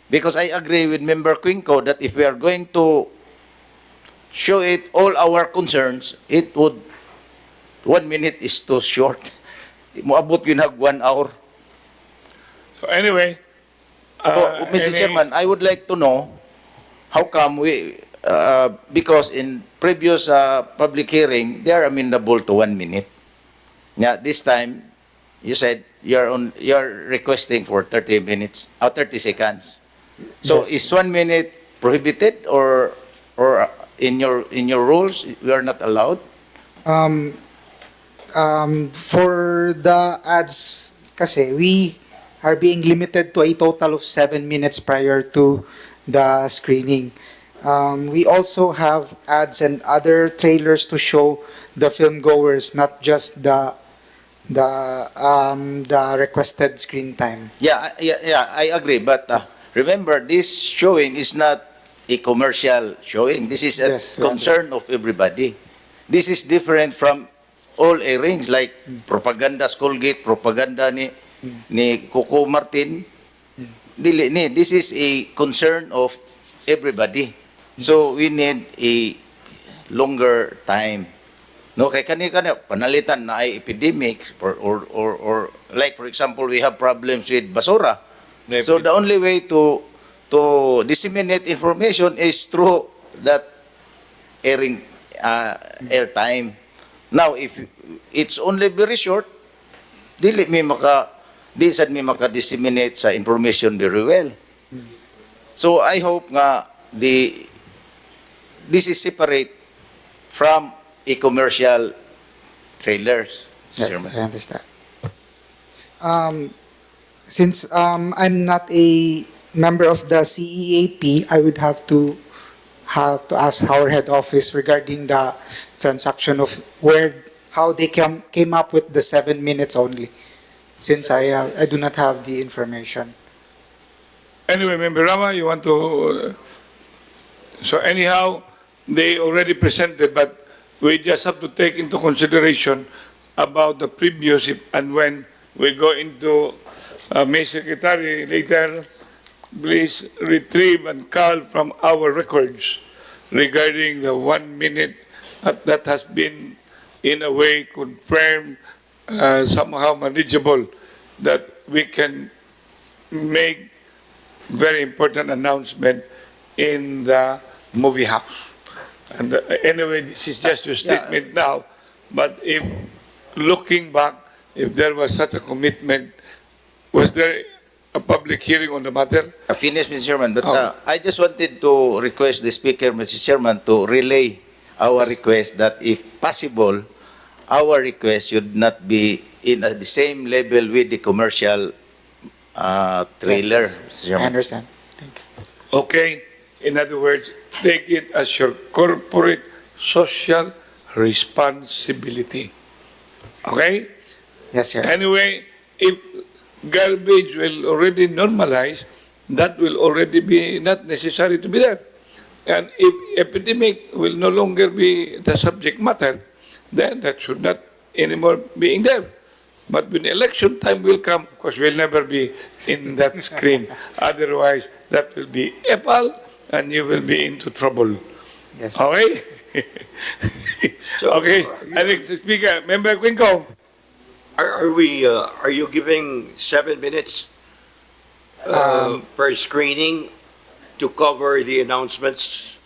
Because I agree with Member Quinco that if we are going to show it all our concerns, it would, 1 minute is too short. Moabot yun 1 hour. So anyway, Mr. Chairman, I would like to know how come we, because in previous public hearing, they are amenable to 1 minute. Yeah, this time, you said you're requesting for 30 minutes, 30 seconds. So Yes. is 1 minute prohibited, or in your rules we are not allowed? For the ads, kasi we are being limited to a total of 7 minutes prior to the screening. We also have ads and other trailers to show the film goers, not just the requested screen time. Yeah, I agree. But remember, this showing is not a commercial showing. This is a Yes, we concern of everybody. This is different from all airings like propaganda Colgate, propaganda ni Coco Martin. Dili ni. This is a concern of everybody. So we need a longer time. No, kay kani panalitan na ay epidemic or like for example we have problems with basura. So the only way to disseminate information is through that airing airtime. Now if it's only very short, di sad mi maka disseminate sa information very well. So I hope nga this is separate from a commercial trailers. Yes, Chairman. I understand. Since I'm not a member of the CEAP, I would have to ask our head office regarding the transaction of how they came up with the 7 minutes only, since I do not have the information. Anyway, Member Rama, you want to... so anyhow, they already presented, but we just have to take into consideration about the previous, and when we go into May Secretary later, please retrieve and call from our records regarding the 1 minute that has been in a way confirmed, somehow manageable, that we can make very important announcement in the movie house. And anyway, this is just your statement now, but if looking back, if there was such a commitment, was there a public hearing on the matter? Finish, Mr. Chairman, but I just wanted to request the Speaker, Mr. Chairman, to relay our request that if possible, our request should not be in the same level with the commercial trailer. Yes, Mr. I Chairman. understand. Thank you. Okay, in other words, take it as your corporate social responsibility. Okay? Yes, sir. Anyway, if garbage will already normalize, that will already be not necessary to be there. And if epidemic will no longer be the subject matter, then that should not anymore be in there. But when election time will come, of course, we'll never be in that screen. Otherwise, that will be Apple, and you will be into trouble. Yes. Okay? Okay. I think, Speaker, Member Quinco. Are you giving 7 minutes per screening to cover the announcements,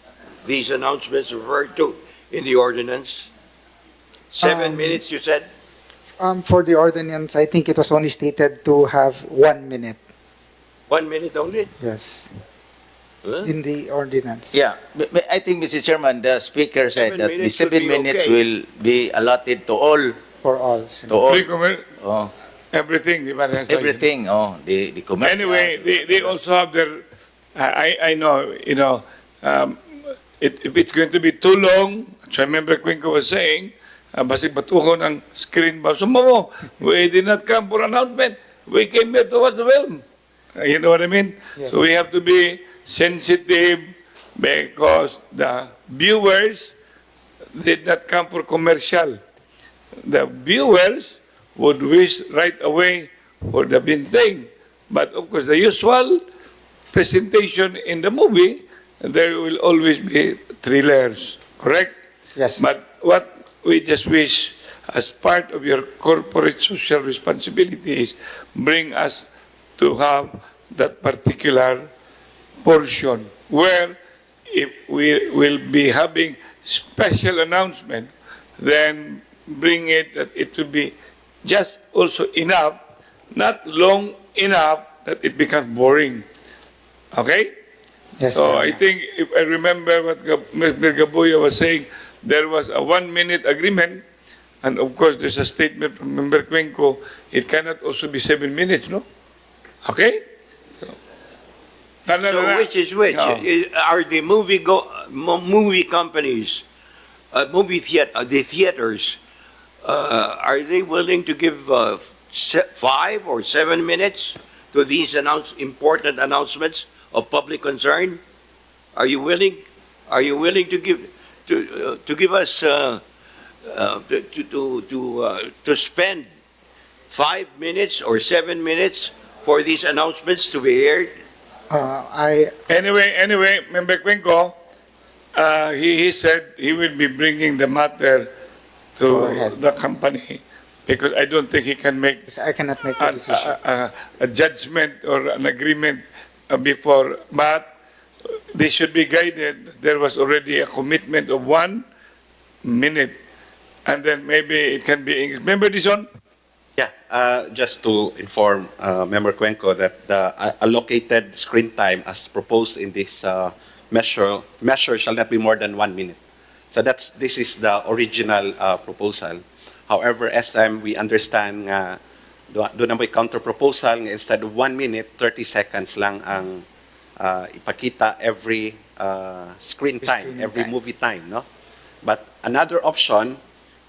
these announcements referred to in the ordinance? 7 minutes, you said? For the ordinance, I think it was only stated to have 1 minute. 1 minute only? Yes, Huh? in the ordinance. Yeah, I think, Mr. Chairman, the Speaker said 7 that the minutes would 7 be minutes okay. will be allotted to all. For all. To all. Oh. Everything, di ba? Everything, the commercial. Anyway, they also have their, I know, if it's going to be too long, as I remember Quinco was saying, basig batuhon ang screen ba? So, mo, we did not come for announcement. We came here to watch the film. You know what I mean? Yes. So we have to be sensitive because the viewers did not come for commercial. The viewers would wish right away for the binting. But of course, the usual presentation in the movie, there will always be thrillers, correct? Yes. But what we just wish, as part of your corporate social responsibility, is bring us to have that particular portion where if we will be having special announcement, then bring it that it will be just also enough, not long enough that it becomes boring. Okay? Yes, So Your I Honor. think if I remember what Mr. Gabuya was saying, there was a 1 minute agreement, and of course there's a statement from Member Cuenco, it cannot also be 7 minutes, no? Okay? So which is which? No. Are the movie companies, the theaters, are they willing to give 5 or 7 minutes to these important announcements of public concern? Are you willing? Are you willing to give us to spend 5 minutes or 7 minutes for these announcements to be aired? Anyway, Member Cuenco, he said he will be bringing the matter To to our head. the company because I don't think he can make Yes, I cannot make the decision. a judgment or an agreement before, but they should be guided. There was already a commitment of 1 minute, and then maybe it can be. Remember this one? Yeah, just to inform Member Cuenco that the allocated screen time as proposed in this measure shall not be more than 1 minute. So this is the original proposal. However, SM, we understand nga doon na may counter proposal nga instead of 1 minute, 30 seconds lang ang ipakita every screen time, every movie time, no? But another option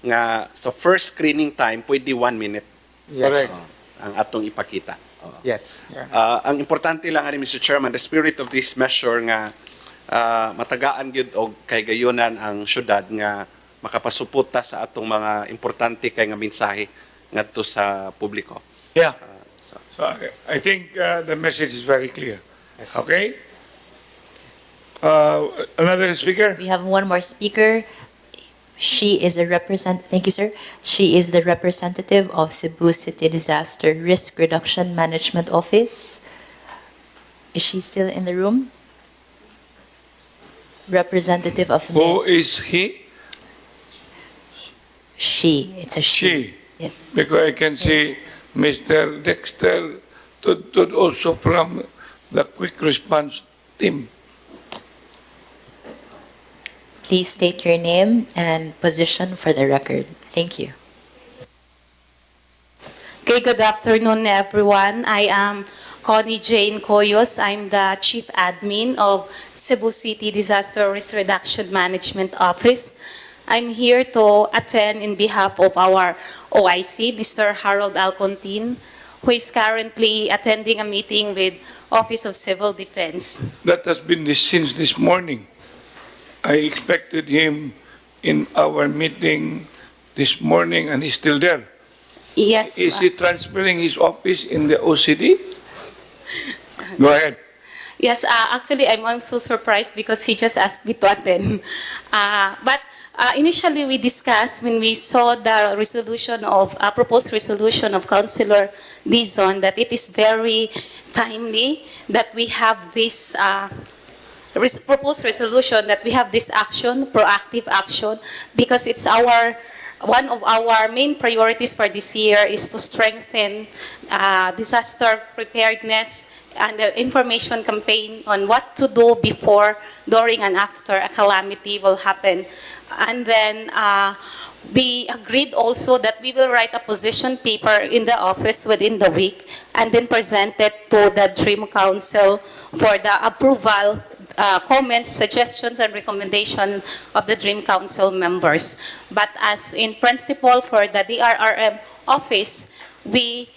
nga sa first screening time pwede 1 minute. Yes. Ang atong ipakita. Yes. Your Honor. Ang importante lang ani Mr. Chairman, the spirit of this measure nga matagaan gyud og kay gayunan ang syudad nga makapasuputa sa atong mga importante kay nga mensahe ngadto sa publiko. Yeah. So I think the message is very clear. Yes. Okay? Another speaker? We have one more speaker. Thank you, sir. She is the representative of Cebu City Disaster Risk Reduction Management Office. Is she still in the room? Representative of Who is he? She. It's a she. She. Yes. Because I can see Mr. Dexter Tudtud also from the quick response team. Please state your name and position for the record. Thank you. Okay, good afternoon, everyone. I am Connie Jane Coyos. I'm the Chief Admin of Cebu City Disaster Risk Reduction Management Office. I'm here to attend in behalf of our OIC, Mr. Harold Alcontin, who is currently attending a meeting with Office of Civil Defense. That has been since this morning. I expected him in our meeting this morning and he's still there. Yes. Is he transferring his office in the OCD? Go ahead. Yes, actually, I'm also surprised because he just asked me to attend. But initially, we discussed when we saw the proposed resolution of Councilor Dizon that it is very timely that we have this proposed resolution, that we have this action, proactive action, because it's one of our main priorities for this year is to strengthen disaster preparedness and the information campaign on what to do before, during, and after a calamity will happen. And then we agreed also that we will write a position paper in the office within the week and then present it to the Dream Council for the approval, comments, suggestions, and recommendations of the Dream Council members. But as in principle for the DRRM office, we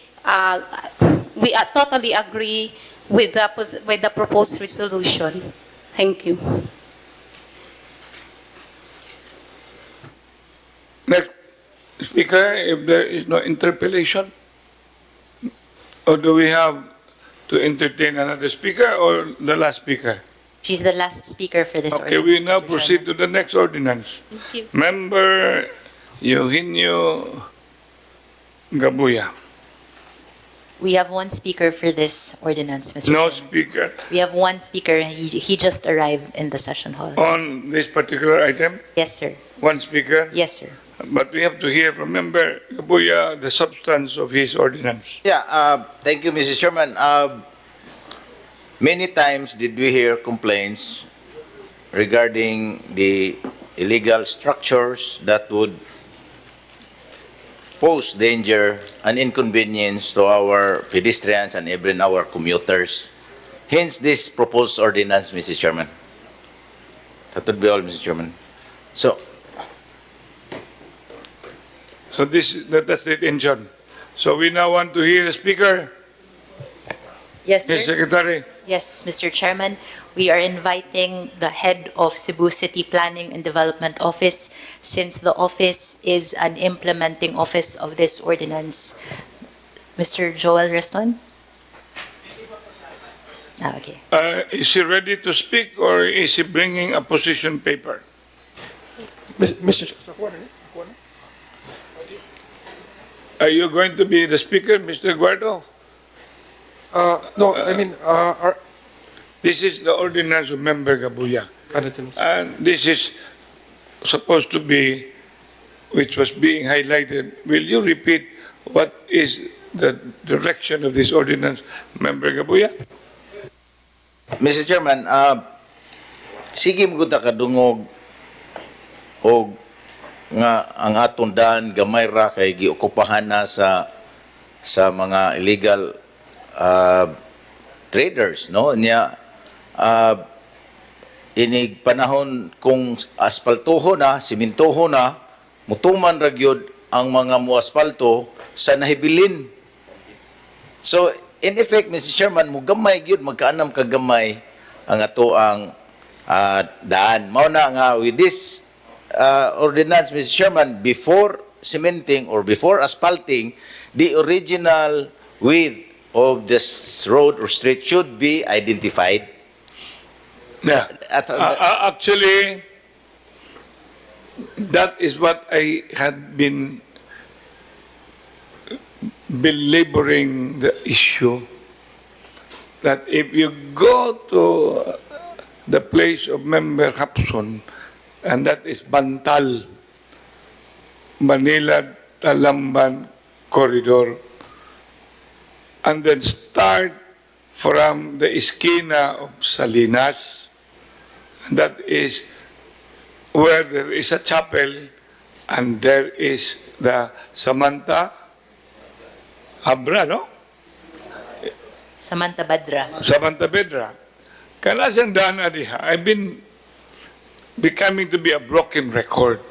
totally agree with the proposed resolution. Thank you. Next speaker, if there is no interpellation, or do we have to entertain another speaker or the last speaker? She's the last speaker for this Okay, ordinance. we now Mr. proceed to the next ordinance. Thank you. Member Eugenio Gabuya. We have one speaker for this ordinance, Mr. No Chairman. speaker We have one speaker. He just arrived in the session hall. on this particular item. Yes, sir. One speaker. Yes, sir. But we have to hear from Member Gabuya the substance of his ordinance. Yeah, thank you, Mr. Chairman. Many times did we hear complaints regarding the illegal structures that would pose danger and inconvenience to our pedestrians and even our commuters. Hence this proposed ordinance, Mr. Chairman. That would be all, Mr. Chairman. So, That's the intention. So we now want to hear the speaker. Yes, Yes, sir. Secretary. Yes, Mr. Chairman, we are inviting the head of Cebu City Planning and Development Office, since the office is an implementing office of this ordinance. Mr. Joel Reston? Okay. Is he ready to speak or is he bringing a position paper? Mr. Are you going to be the speaker, Mr. Guardo? No, I mean, This is the ordinance of Member Gabuya. And this is supposed to be, which was being highlighted. Will you repeat what is the direction of this ordinance, Member Gabuya? Mr. Chairman, sige mo ta kadungog o nga ang atong daan gamay ra kay giokupahan na sa mga illegal traders, no? Nya inig panahon kung asfaltoho na, simintoho na, mutuman ra gyud ang mga muasfalto sa nahibilin. So in effect, Mr. Chairman, mo gamay gyud magkaanam ka gamay ang ato ang daan. Mao na nga with this ordinance, Mr. Chairman, before cementing or before asphalting, the original width of this road or street should be identified. Yeah. Actually, that is what I had been belaboring the issue, that if you go to the place of Member Hapson, and that is Bantal, Manila Talamban corridor, and then start from the esquina of Salinas, and that is where there is a chapel, and there is the Samantha Abra, no? Samantha Badra. Samantha Bedra. Kana siyang daan na diha. I've been becoming to be a broken record.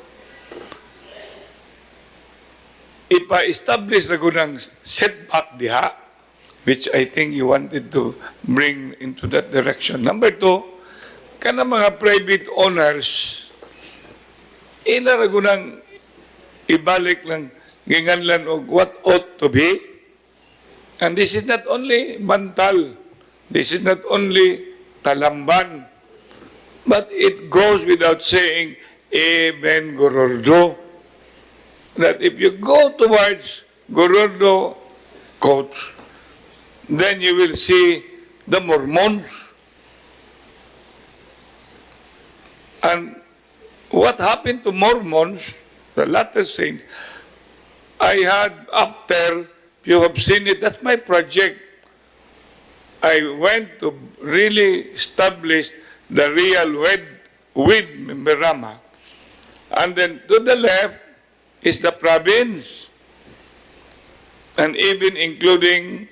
Ipa-establish na ko ng setback diha, which I think you wanted to bring into that direction. Number two, kana mga private owners, ila ra ko nang ibalik lang ginganlan og what ought to be. And this is not only Bantal, this is not only Talamban, but it goes without saying, even Gorordo, that if you go towards Gorordo Coach, then you will see the Mormons. And what happened to Mormons, the Latter Saints, I had after, you have seen it, that's my project. I went to really establish the real with Mirama. And then to the left is the province, and even including,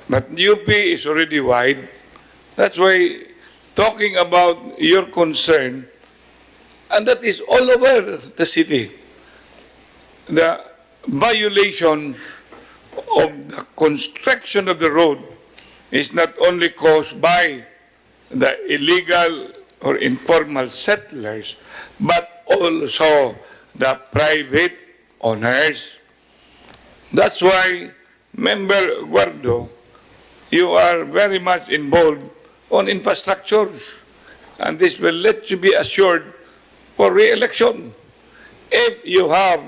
but UP is already wide. That's why talking about your concern, and that is all over the city. The violations of the construction of the road is not only caused by the illegal or informal settlers, but also the private owners. That's why, Member Guardo, you are very much involved on infrastructures, and this will let you be assured for re-election. If you have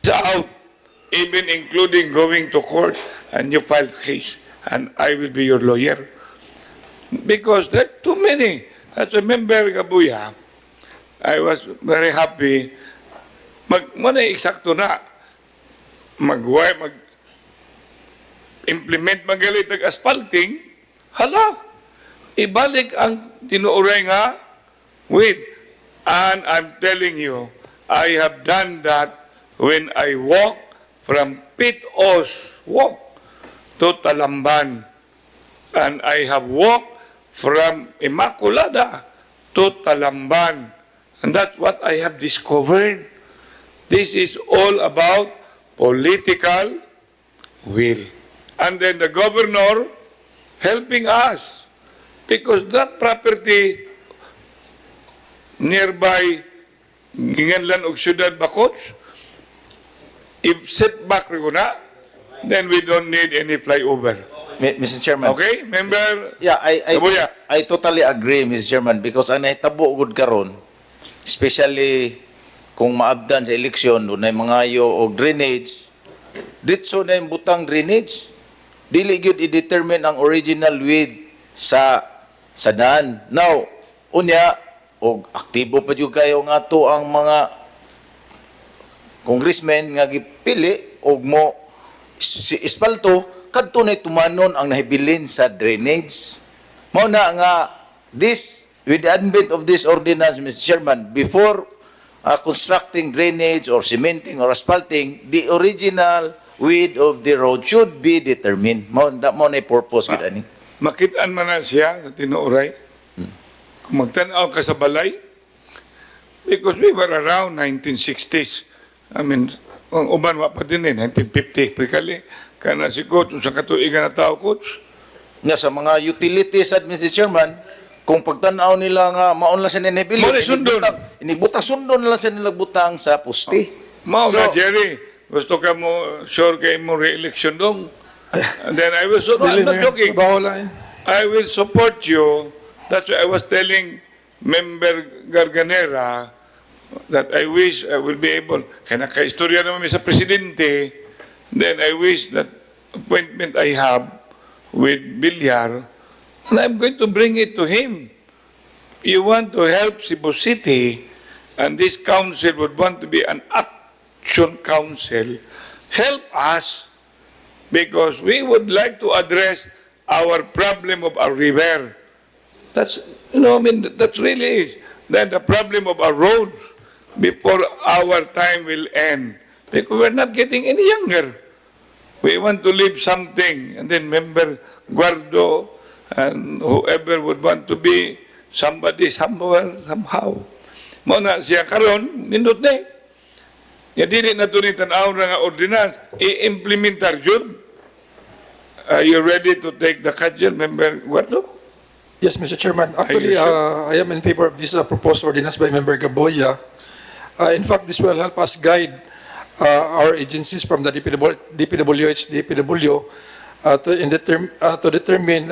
out, even including going to court, and you file case, and I will be your lawyer. Because there are too many. as a member Kabuya, I was very happy. Muna eksakto na. Implement magalit ang asphalting, hala, ibalik ang tinuuray nga, wait, and I'm telling you, I have done that when I walk from Pitos, walk to Talamban, and I have walked from Immaculada to Talamban, and that's what I have discovered. This is all about political will. And then the governor helping us because that property nearby Ginganlan og Syudad Bacots, if setback rin na, then we don't need any flyover. Mr. Chairman. Okay, member? Yeah, Kabuya. I totally agree, Mr. Chairman, because ang nahitabo gud karon, especially kung maabdan sa eleksyon, doon na mga ayo o drainage, ditso na yung butang drainage. Dili gyud i-determine ang original width sa daan. Now, unya, og aktibo pa jud kayo nga to ang mga congressmen nga gipili og mo si espalto kadto na tumanon ang nahibilin sa drainage. Mao na nga this with the advent of this ordinance, Mr. Chairman, before constructing drainage or cementing or asphalting, the original width of the road should be determined. Mao na purpose gid ani. Makitaan man na siya sa tinuuray. Kung magtanaw ka sa balay, because we were around 1960s. I mean, ang uban wa pa din 1950. Pagkali, kana si Coach, sa katuigan na tao, Coach. Nga sa mga utilities, Mr. Chairman, kung pagtanaw nila nga maon lang sa ninibili, inibutang sundon lang sa nilagbutang sa pusti. Mao na, Jerry. Gusto ka mo, sure kayo mo re-election dong. And then I was, no, I'm not joking. I will support you. That's why I was telling Member Garganera that I wish I will be able, kaya naka-istorya naman sa Presidente, then I wish that appointment I have with Villar, and I'm going to bring it to him. You want to help Cebu City, and this council would want to be an action council, help us, because we would like to address our problem of our river. That's, you know, I mean, that really is. Then the problem of our roads before our time will end. Because we're not getting any younger. We want to leave something. And then Member Guardo and whoever would want to be somebody somewhere, somehow. Muna siya karon nindot na ya dili na to ni tan-aw nga ordinance i-implementar jud. Are you ready to take the cudgel, Member Guardo? Yes, Mr. Chairman. Actually, I am in favor of this proposed ordinance by Member Gaboya. In fact, this will help us guide our agencies from the DPWH, DPW to determine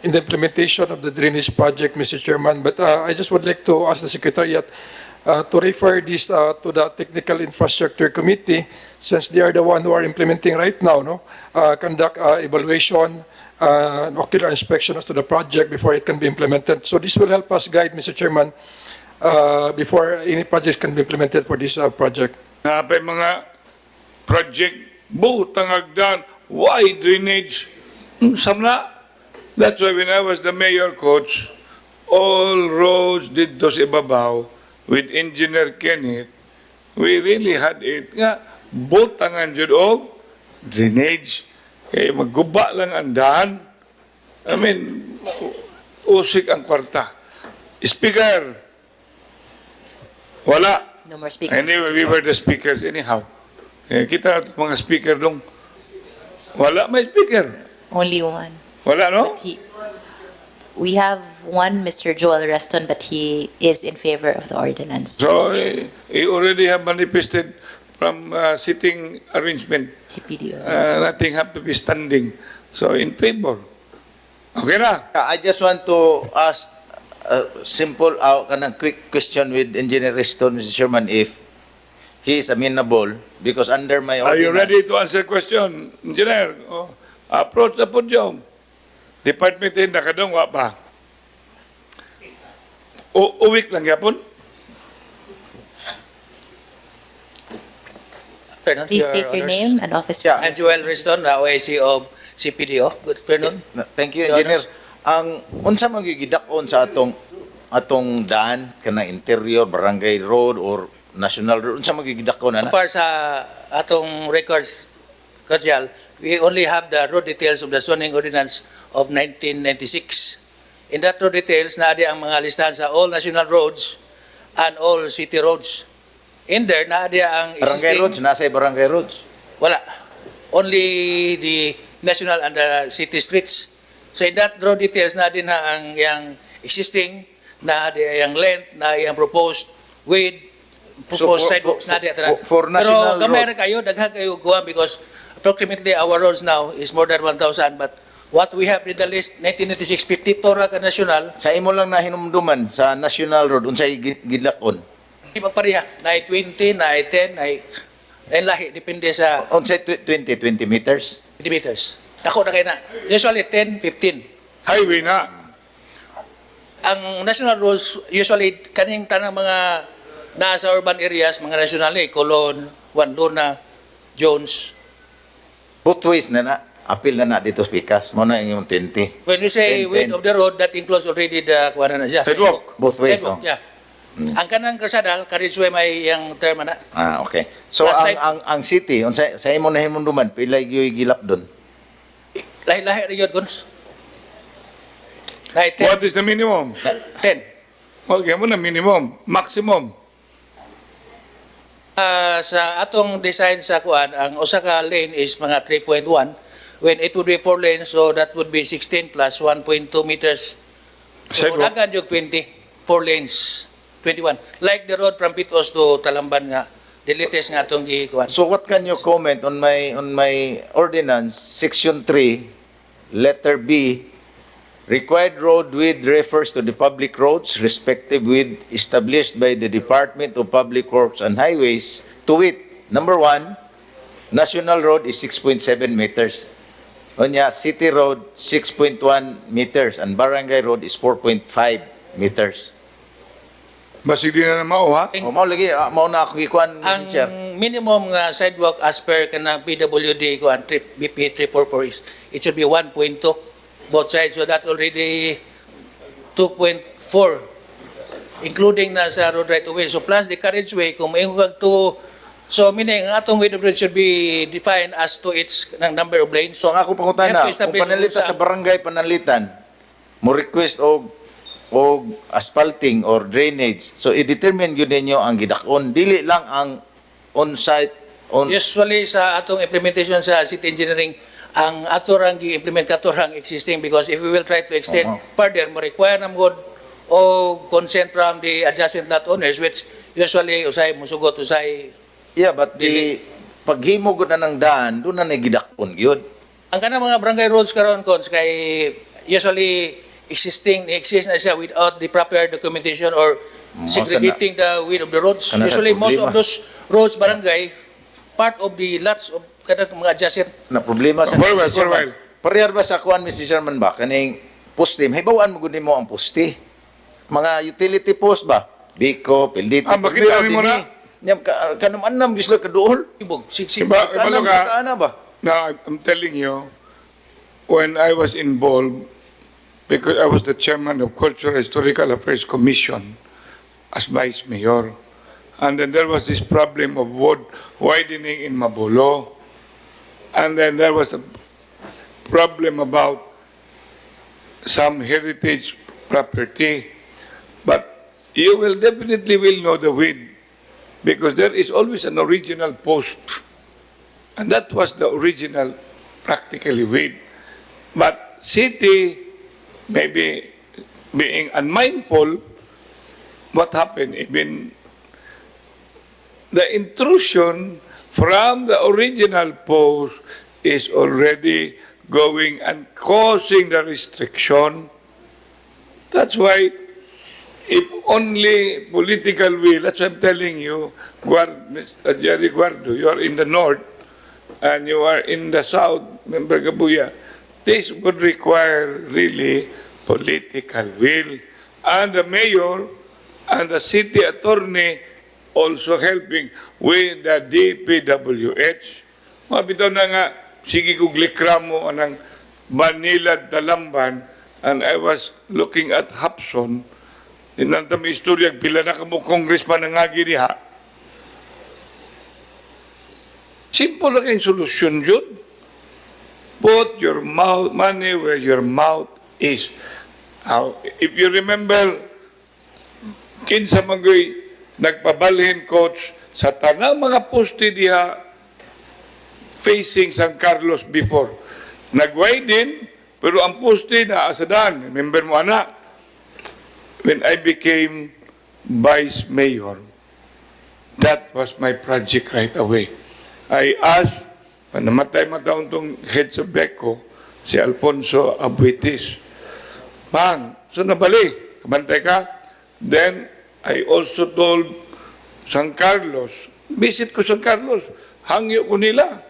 in the implementation of the drainage project, Mr. Chairman. But I just would like to ask the Secretariat to refer this to the Technical Infrastructure Committee, since they are the one who are implementing right now, no? Conduct evaluation, ocular inspection as to the project before it can be implemented. So this will help us guide, Mr. Chairman, before any projects can be implemented for this project. Napay mga project, butang agdan, wide drainage, samna. That's why when I was the mayor, Coach, all roads dito sa ibabaw with Engineer Kenneth, we really had it nga, butangan jud og drainage. Kaya magguba lang ang daan. I mean, usik ang kwarta. Speaker, wala. No more speakers. Anyway, we were the speakers anyhow. Kita na mga speaker dong. Wala may speaker. Only one. Wala, no? We have one, Mr. Joel Reston, but he is in favor of the ordinance. So, he already have manifested from sitting arrangement. TPDO. Nothing have to be standing. So, in favor. Okay na? I just want to ask a simple, kanang quick question with Engineer Reston, Mr. Chairman, if he is amenable, because under my Are you ordinance- ready to answer question? Engineer, approach the podium. Department head na kadong wa pa. uwik lang yapon. Afternoon, Please Your state your Honors. name and office. Yeah. I'm Joel Riston, OIC of CPDO. Good afternoon. Thank you, Your Engineer. Honors. Ang unsa magigidakon sa atong daan kana interior barangay road or national road unsa magigidakon As ana? far sa atong records, Kasyal, we only have the road details of the zoning ordinance of 1996. In that road details, naadi ang mga listahan sa all national roads and all city roads. In there, naadi ang Barangay existing... roads nasa barangay roads. Wala. Only the national and the city streets. So in that road details, naadi na ang yang existing, naadi ang length, na yung proposed width, proposed sidewalks, naadi at for Pero national gamay road. ra kayo, daghan kayo kuha because approximately our roads now is more than 1,000. But what we have in the list, 1996, 52 ra ka national, Sa imo lang na hinumduman sa national road unsay gidlakon? di magpareha. Na 20, na 10, na lahi, depende sa Unsay 20 meters? meters. Dako na kayo na. Usually 10, 15. Highway na. Ang national roads, usually kaning tanang mga nasa urban areas, mga national Colon, Juan Luna, Jones. Both ways na appeal na dito sa Pikas mo na yung 20. When we say 10, width of the road, that includes already the kuha na siya. Sidewalk. Both ways, Sidewalk, oh. yeah. Ang kanang kalsada, carriageway may yung term na. Ah, okay. So Plus ang side- ang city unsay sa imo na hinumduman pila gyud gilap doon? Lahi-lahi rin yun, Guns. Lahi 10. What is the minimum? 10. Okay mo na minimum. Maximum. Sa atong design sa kuan, ang usa ka lane is mga 3.1. When it would be 4 lanes, so that would be 16 plus 1.2 meters. So, Sidewalk. dagan yung 20. 4 lanes. 21. Like the road from Pitos to Talamban nga. The latest nga atong gikuan. So what can you comment on my ordinance section 3 letter B required road width refers to the public roads respective with established by the Department of Public Works and Highways to wit number 1 national road is 6.7 meters. Onya city road 6.1 meters and barangay road is 4.5 meters. Basig din na mao ha. O mao lagi mao na ako gikuan Ang Mr. Chair. minimum nga sidewalk as per kana PWD kuan BP 344 is it should be 1.2 both sides, so that already 2.4 including na sa road right of way. So plus the carriageway kung may kag to, so meaning ang atong width of bridge should be defined as to its ng number of lanes. So ang ako pangutana, Have to kung establish panalita kung sa barangay panalitan, mo request og asphalting or drainage. So i-determine yun ninyo ang gidakon. Dili lang ang on-site on Usually sa atong implementation sa city engineering, ang ato rang gi-implement kato rang existing because if we will try to extend further, mo require nam god o consent from the adjacent lot owners which usually usay musugot usay Yeah, but the paghimo gud na ng daan, doon na nagidakon gyud. ang kanang mga barangay roads karon cons kay usually exist na siya without the proper documentation or segregating the width of the roads. Kana sa Usually most of problema. those roads barangay part of the lots of kanang mga adjacent. Na problema sa For a while, Mr. for a Chairman. Parehar ba sa kuan Mr. Chairman ba kaning poste, mahibawaan mo gud nimo ang poste. Mga utility post ba? Biko, Pildito. Bakit kami mo na? Kanam anam gisla kaduol. Ibog, sigsig. Kanam ka ana ba? Now, I'm telling you, when I was involved, because I was the chairman of Cultural Historical Affairs Commission as vice mayor, and then there was this problem of road widening in Mabolo, and then there was a problem about some heritage property, but you will definitely will know the width because there is always an original post. And that was the original practically width. But city, maybe being unmindful, what happened? Even the intrusion from the original post is already going and causing the restriction. That's why if only political will, that's what I'm telling you, Mr. Jerry Guardo, you are in the north, and you are in the south, Member Gabuya, this would require really political will. And the mayor and the city attorney also helping with the DPWH. Mabitaw na nga, sige kong likramo anang Manila Talamban, and I was looking at Hapson, inanta may istorya, pila na kamo congressman ang agi diha. Simple na kayong solusyon yun. Put your money where your mouth is. If you remember, kinsa magoy nagpabalhin coach sa tanang mga poste diha facing San Carlos before. Nag-widen, pero ang poste na asadan. Remember mo anak, when I became vice mayor, that was my project right away. I asked, namatay mataon tong head sa Beco, si Alfonso Abuitis, Mang, so nabali, kabantay ka? Then, I also told San Carlos, visit ko San Carlos, hangyo ko nila.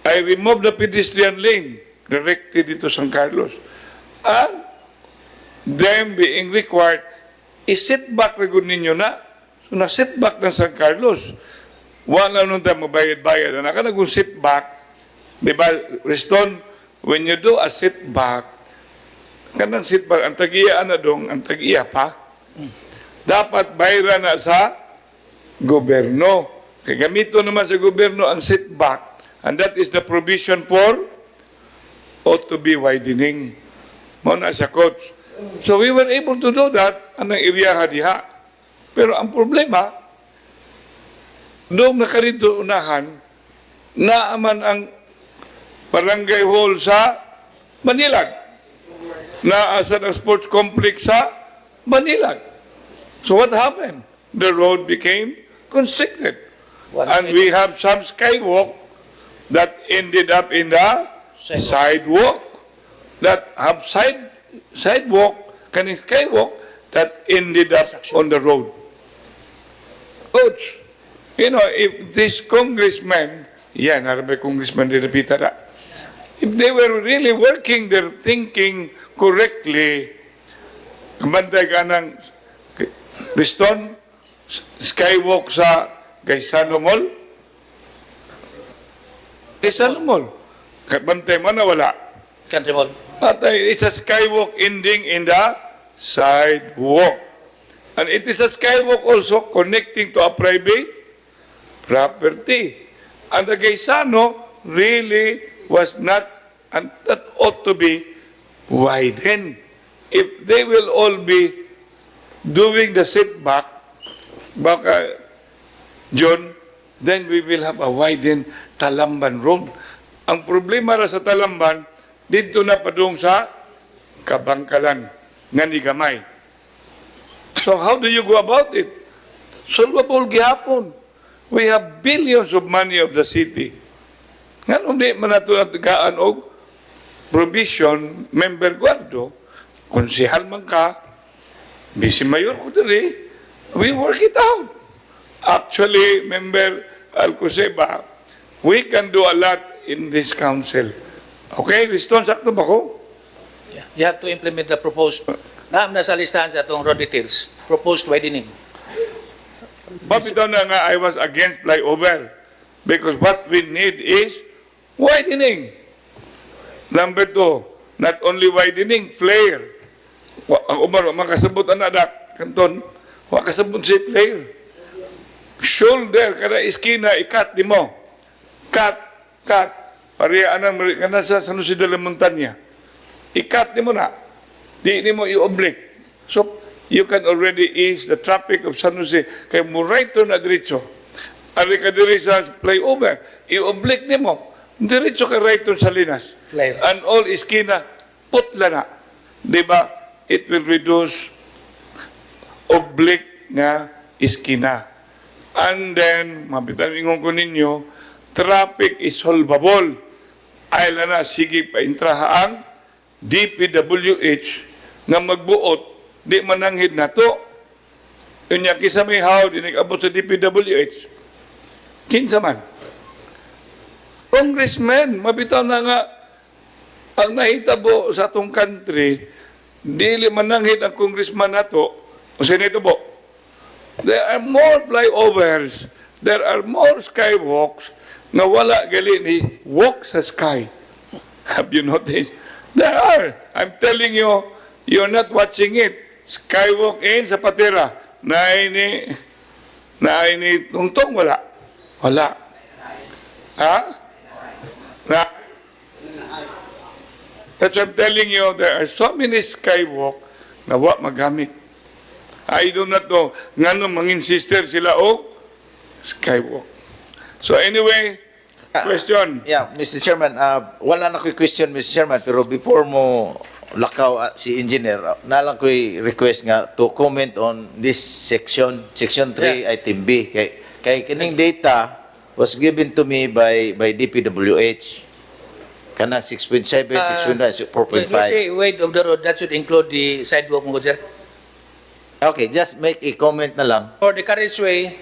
I removed the pedestrian lane directly dito San Carlos. And them being required, i-sit back na ninyo na. So, na-sit back ng San Carlos. Wala nung tayo mabayad-bayad. Naka nag-sit back. Diba, Reston, when you do a sit back, kanang sit back, ang tag-iya na dong, ang tag-iya pa. Dapat bayra na sa gobyerno. Kaya gamito naman sa gobyerno ang sit back. And that is the provision for ought to be widening. Muna sa coach. So we were able to do that anang area diha. Pero ang problema, doon nakarito unahan, naaman ang barangay hall sa Manila. Naasan ang sports complex sa Manila. So what happened? The road became constricted. And we have some skywalk that ended up in the sidewalk. That have sidewalk, kaning skywalk, that ended up on the road. Coach, you know, if this congressman, narabi congressman din na if they were really working their thinking correctly, kabantay ka ng Riston, skywalk sa Gaisano Mall, Gaisano Mall, kabantay mo na wala. Country Mall. It's a skywalk ending in the sidewalk. And it is a skywalk also connecting to a private property. And the Gaisano really was not, and that ought to be widened. If they will all be doing the setback, baka, John, then we will have a widened Talamban Road. Ang problema ra sa Talamban, dito na padung sa Kabangkalan, nga ni Gamay. So how do you go about it? Solvable gihapon. We have billions of money of the city. Nga nung di man nato natigaan og provision, member guardo, konsehal man ka, bisi mayor ko diri, we work it out. Actually, member Alcoseba, we can do a lot in this council. Okay, Riston, sakto ba ko? You have to implement the proposed, naam na sa listahan sa itong road details, proposed widening. Mabitaw na nga, I was against flyover because what we need is widening. Number 2, not only widening, flare. Ang umaro, makasabot ang anak, kanton, makasabot si flare. Shoulder, kada iskina, ikat di mo. Cut. Pareha anang kana sa San Jose de la Montaña. Ikat di mo na. Di mo i-oblique. So, you can already ease the traffic of San Jose. Kaya mo right to na diretso. Ari ka diri sa flyover. I-oblique di mo. Diretso ka right to sa Linas. Flare. And all iskina, putla na. Di ba? It will reduce oblique nga iskina. And then, mabitangingon ko ninyo, traffic is solvable. Ay na, sige pa intraha ang DPWH nga magbuot, di mananghid na to. Yun niya, kisa may how, di nag-abot sa DPWH. Kinsa man. Congressman, mabitaw na nga, ang nahitabo sa atong country, dili mananghid ang congressman na to, O sinito po, there are more flyovers, there are more skywalks na wala gali ni walk sa sky. Have you noticed? There are. I'm telling you, you're not watching it. Skywalk in sa Patera. Na ini tungtong wala. Wala. Ha? Na, that's what I'm telling you, there are so many skywalk na wala magamit. I do not know nga nung mang-insister sila o skywalk. So anyway, question. Yeah, Mr. Chairman, wala na ko'y question, Mr. Chairman, pero before mo lakaw si engineer, nalang ko'y request nga to comment on this section 3, item B. Kay kining data was given to me by DPWH. Kanang 6.7, 6.9, 4.5. When we say weight of the road, that should include the sidewalk mo, sir. Okay, just make a comment na lang. For the carriageway,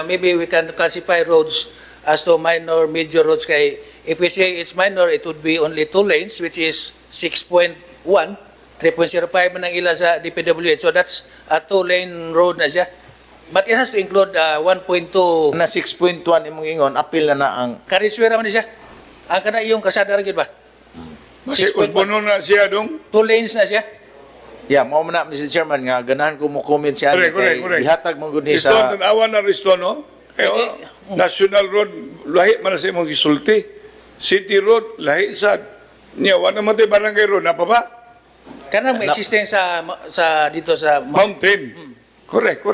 maybe we can classify roads as to minor, major roads. Kay if we say it's minor, it would be only 2 lanes, which is 6.1, 3.05 man ang ila sa DPWH. So that's a 2-lane road na siya. But it has to include 1.2. Na 6.1 imong ingon, apil na ang Carriageway naman niya. Ang kana yung kasada rin ba? Kasi usbono na siya dong. 2 lanes na siya. Yeah, mo na Mr. Chairman nga ganahan ko mo comment siya Correct. ihatag mo gud Riston, sa tanawan na Riston, no? National Road, lahi man na sa imong gisulti. City Road, lahi sad. Niya, wala naman tayo barangay road, napa ba? Kanang may existence sa dito sa Mountain. Correct.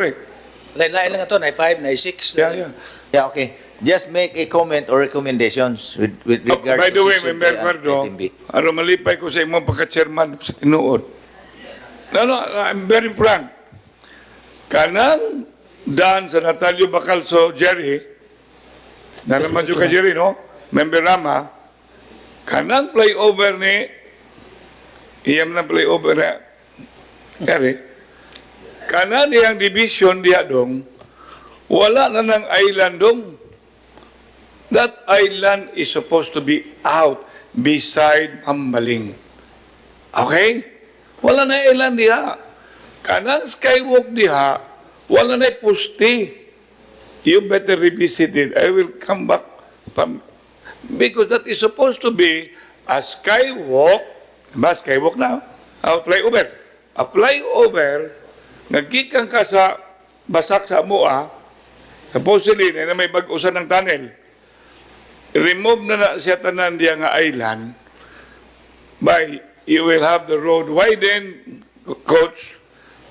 lain-lain lang ito, na 5, na 6. Yeah, okay. Just make a comment or recommendations with regards By the to way, section Member 3 and Eduardo, item B. malipay ko sa imong pagka-chairman sa tinuod. No, I'm very frank. Kanang daan sa Natalio Bacalso, Jerry, na naman yung ka Jerry, no? Member Rama, kanang flyover ni, iyam na flyover na, Jerry, kanang niyang division diya dong, wala na ng island dong. That island is supposed to be out beside Mambaling. Okay? Wala na ilan diha. Kanang skywalk diha, wala na pusti. You better revisit it. I will come back because that is supposed to be a skywalk. Diba? Skywalk na. A flyover. A flyover, nagkikan ka sa basak sa Mua, supposedly, na may bag-usan ng tunnel. Remove na siya tanan diya nga island by you will have the road widen, coach.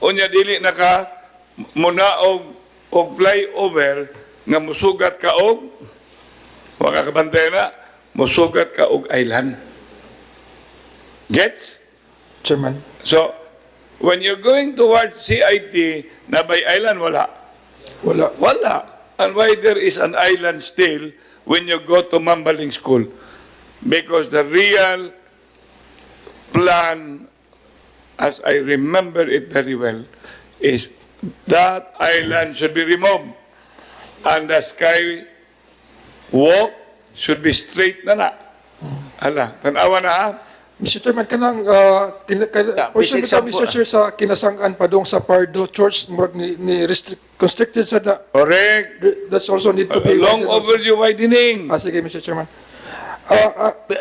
Unya dili naka munaog og flyover nga musugat ka og wala ka bantay na musugat ka og island. Gets? Chairman. So, when you're going towards CIT na by island, wala. Wala. And why there is an island still when you go to Mambaling School? Because the real plan, as I remember it very well, is that island should be removed and the sky walk should be straight na. Ala, tanawa na ha? Mr. Chairman, kanang portion basic Mr. Chair sa kinasangkan pa dong sa Pardo Church murag ni constricted sa na. Correct. That's also need to be Long widened also. overdue widening. Sige, Mr. Chairman.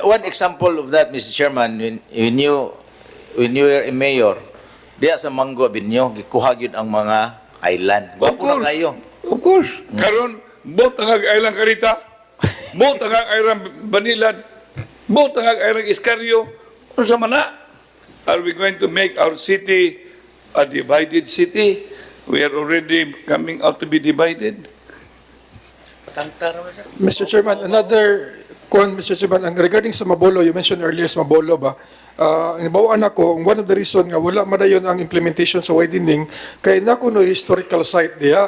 One example of that, Mr. Chairman, when you were a mayor, diya sa Mango Avenue, gikuha yun ang mga island. Gwapo na kayo. Of course. Karon, both ang island Karita, both ang island Banilan, both ang island Iscario, ano sa mana? Are we going to make our city a divided city? We are already coming out to be divided. Mr. Chairman, another Mr. Chairman, regarding sa Mabolo, you mentioned earlier sa Mabolo ba, ang ibawaan ako, one of the reason nga wala madayon ang implementation sa widening, kay nako no historical site diya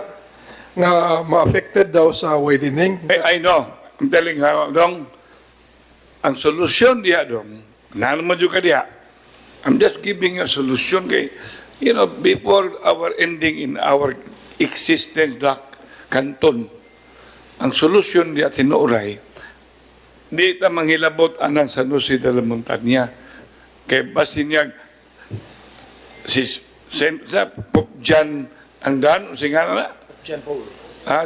nga ma-affected daw sa widening. I know. I'm telling you, dong, ang solusyon diya dong, naman juga diya. I'm just giving you a solution kay, before our ending in our existence, kanton, ang solusyon diya tinuray, di ta manghilabot anang San Jose de la Montaña. Kay basin niya, si Pope John ang dan, singa na, John Paul.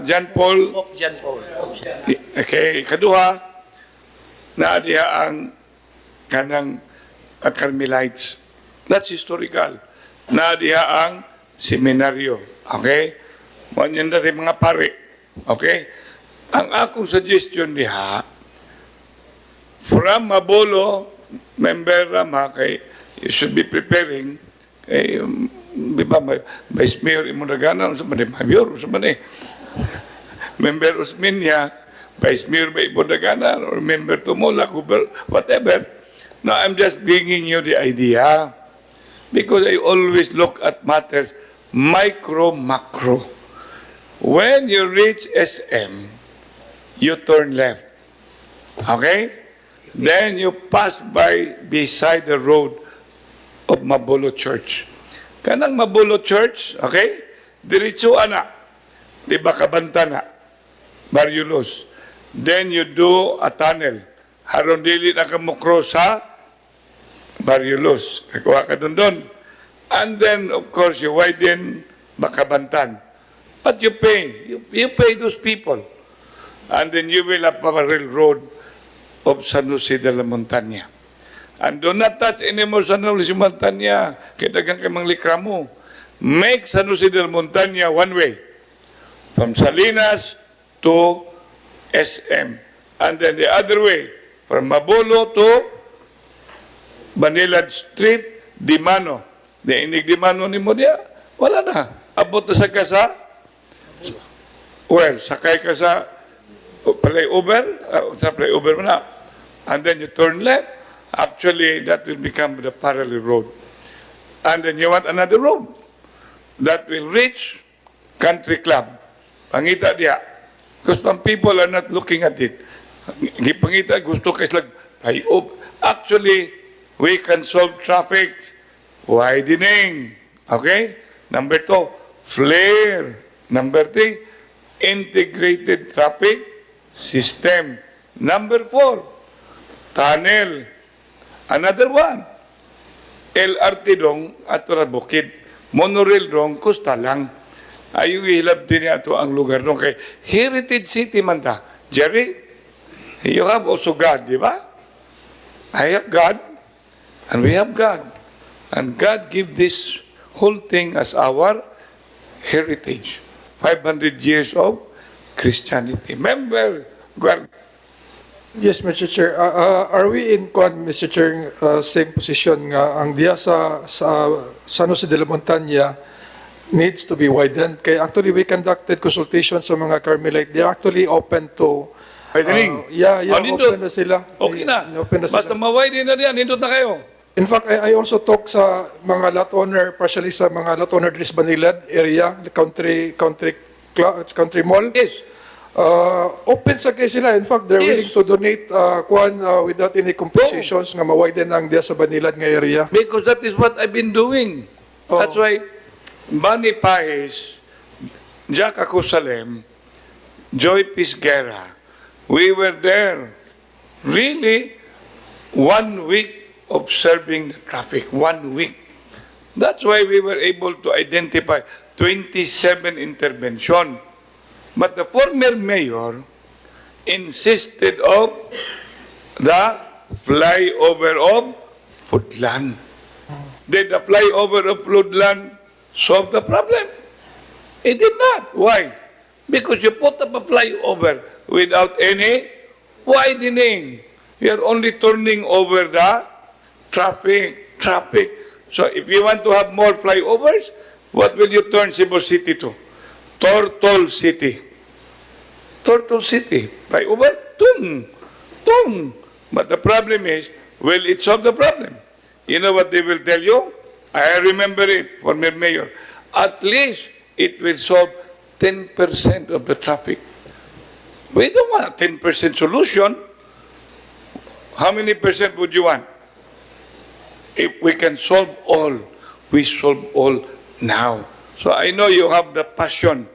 John Paul, Pope John Paul. okay, kaduha, na diha ang kanang Carmelites. That's historical. Na diha ang seminaryo. Okay? Mga na rin mga pare. Okay? Ang akong suggestion diha, from Mabolo, member Rama, kay you should be preparing, kay, di ba, Vice Mayor Imunagana, sa man Mayor, sa man member Osminia, Vice Mayor ba Imunagana, or member Tumula, whatever. Now, I'm just bringing you the idea because I always look at matters micro, macro. When you reach SM, you turn left. Okay? Then you pass by beside the road of Mabolo Church. Kanang Mabolo Church, okay? Diretso ana. Di ba kabanta na? Barrios. Then you do a tunnel. Haron dili na ka mukro sa Barrios. Kakuha ka doon. And then, of course, you widen Bakabantan. But you pay. You pay those people. And then you will have a railroad of San Jose de la Montaña. And do not touch anymore San Jose de la Montaña. Kitagang kay mga likramo. Make San Jose de la Montaña one way. From Salinas to SM. And then the other way. From Mabolo to Manila Street, Dimano. Inig Dimano ni mo diya. Wala na. Abot na sa kasa. Well, sakay ka sa flyover. Sa flyover mo na. And then you turn left. Actually, that will become the parallel road. And then you want another road that will reach Country Club. Pangita diya. Because some people are not looking at it. Pangita, gusto kayo slag flyover. Actually, we can solve traffic widening. Okay? Number 2, flare. Number 3, integrated traffic system. Number 4, tunnel. Another one, LRT dong at bukid. Monorail dong, kusta lang. Ayaw ihilab din ato ang lugar dong kay Heritage City man ta. Jerry, you have also God, di ba? I have God, and we have God. And God give this whole thing as our heritage. 500 years of Christianity. Remember, God. Yes, Mr. Chair. Are we in, Mr. Chair, same position nga ang diya sa San Jose de la Montaña needs to be widened? Kaya actually, we conducted consultation sa mga Carmelite. They're actually open to... Widening? Open na sila. Okay na. Open na sila. Basta ma-widen na yan, nindot na kayo. In fact, I also talk sa mga lot owner, partially sa mga lot owner Dris Banilad area, the country mall. Yes. Open sa kayo sila. In fact, they're willing to donate without any compensations nga mawiden ang diya sa Banilad nga area. Because that is what I've been doing. That's why Bani Paes, Jack Akusalem, Joy Pisguera, we were there really 1 week observing the traffic, 1 week. That's why we were able to identify 27 intervention. But the former mayor insisted of the flyover of Foodland. Did the flyover of Foodland solve the problem? It did not. Why? Because you put up a flyover without any widening. You are only turning over the traffic. So if you want to have more flyovers, what will you turn Cebu City to? Turtle City. Turtle City. Flyover? Tung. But the problem is, will it solve the problem? You know what they will tell you? I remember it, former mayor. At least it will solve 10% of the traffic. We don't want a 10% solution. How many percent would you want? If we can solve all, we solve all now. So I know you have the passion.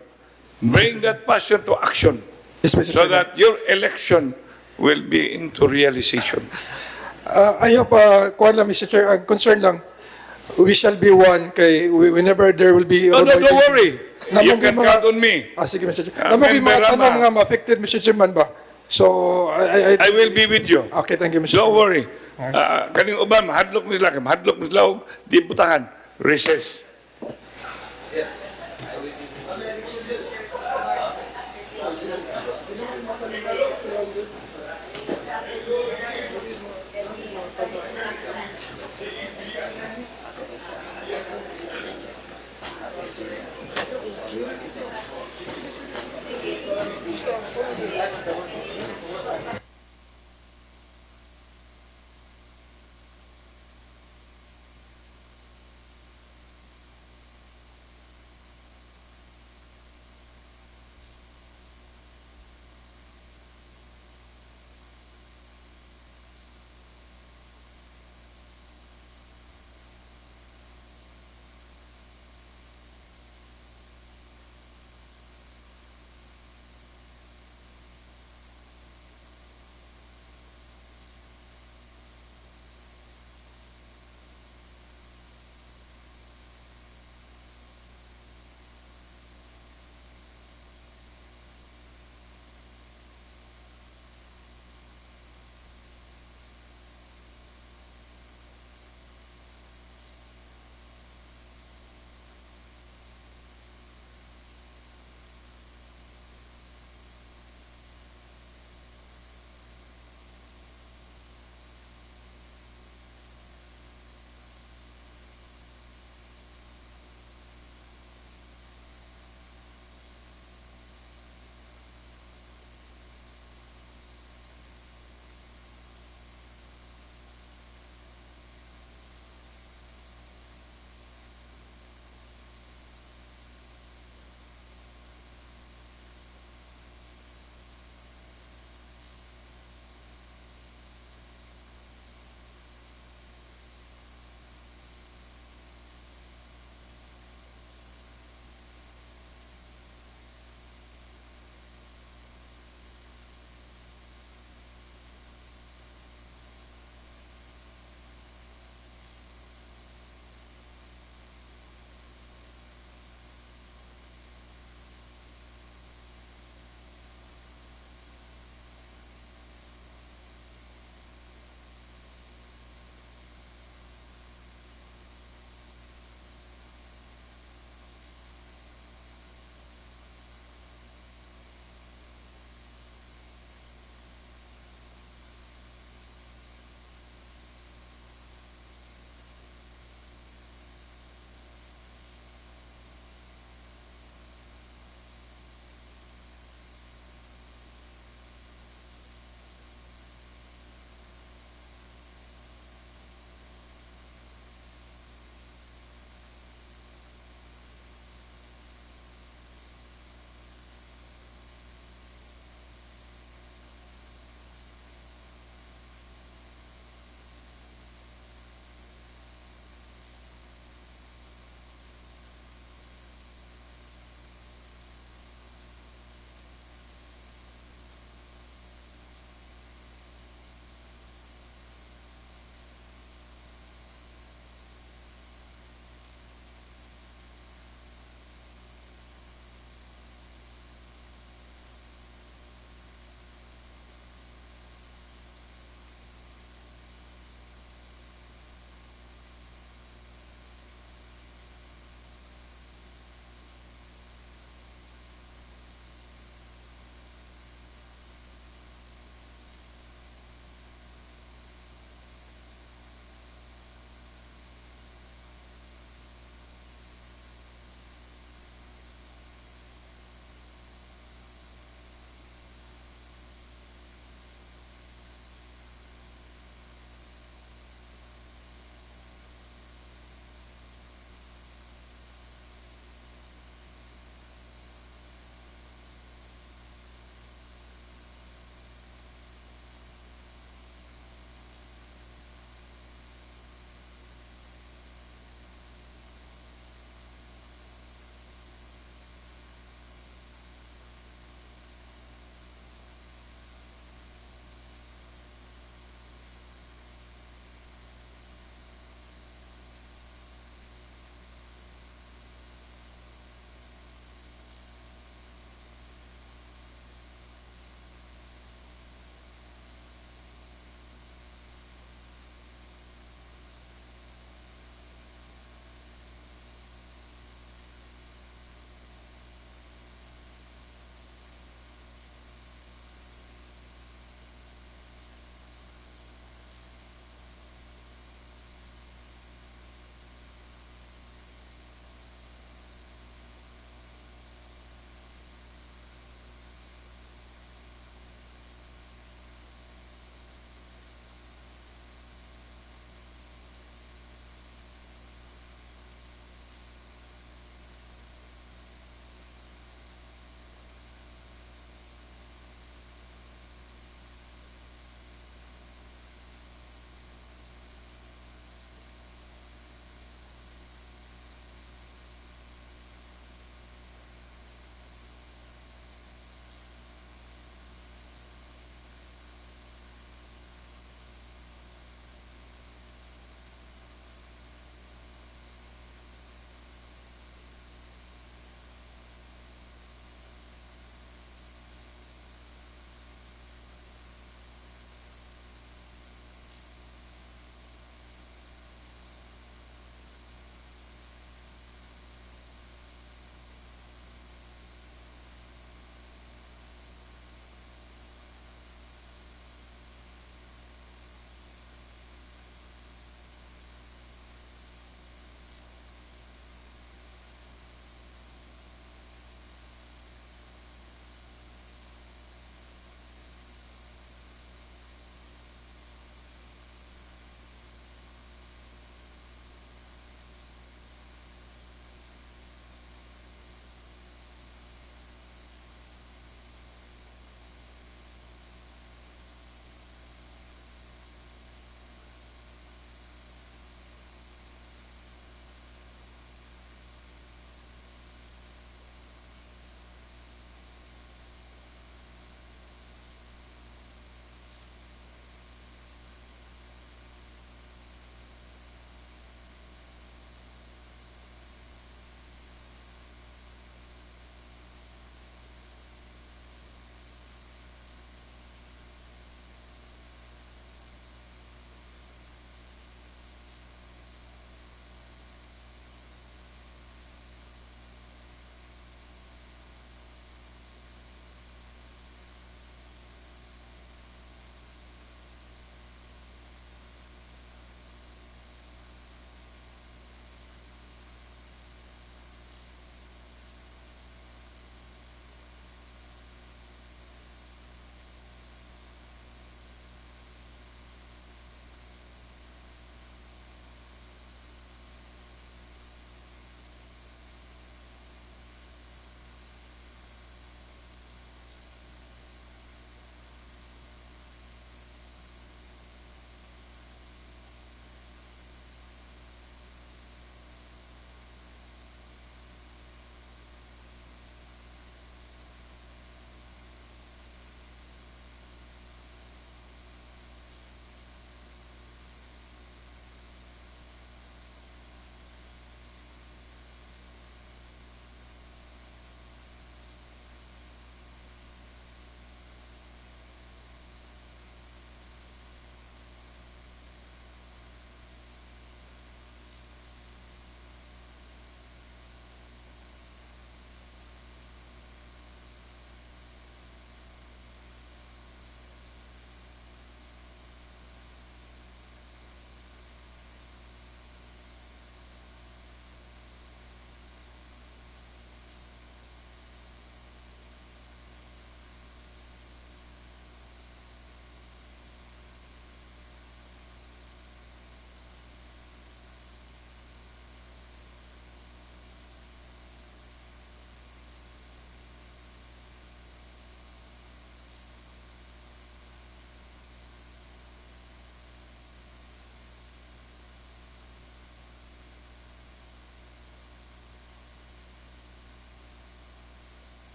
Bring that passion to action so that your election will be into realization. I have, Mr. Chair, concern lang. we shall be one kay whenever there will be No, don't worry. You Namang can mga- count on me. Sige, Mr. Chairman. Namang yung mga Member tanong Rama. nga ma-affected, Mr. Chairman ba? So, I will be with you. Okay, thank you, Mr. Don't Chairman. worry. Kaning uban, mahadlok nila, og di butahan. Recess.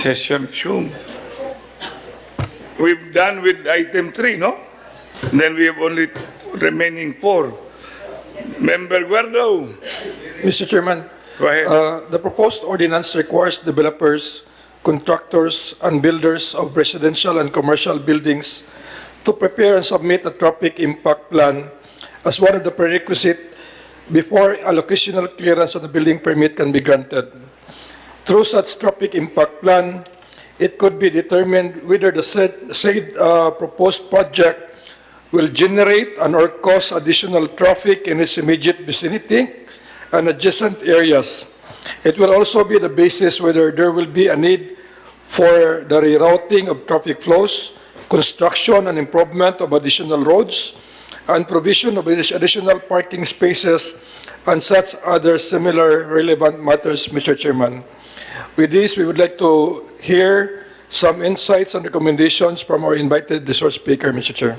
session resumed. We've done with item 3, no? Then we have only remaining 4. Member Guardo. Mr. Chairman, Go ahead. the proposed ordinance requires developers, contractors, and builders of residential and commercial buildings to prepare and submit a traffic impact plan as one of the prerequisites before allocational clearance on the building permit can be granted. Through such traffic impact plan, it could be determined whether the said proposed project will generate and or cause additional traffic in its immediate vicinity and adjacent areas. It will also be the basis whether there will be a need for the rerouting of traffic flows, construction and improvement of additional roads, and provision of additional parking spaces and such other similar relevant matters, Mr. Chairman. With this, we would like to hear some insights and recommendations from our invited resource speaker, Mr. Chair.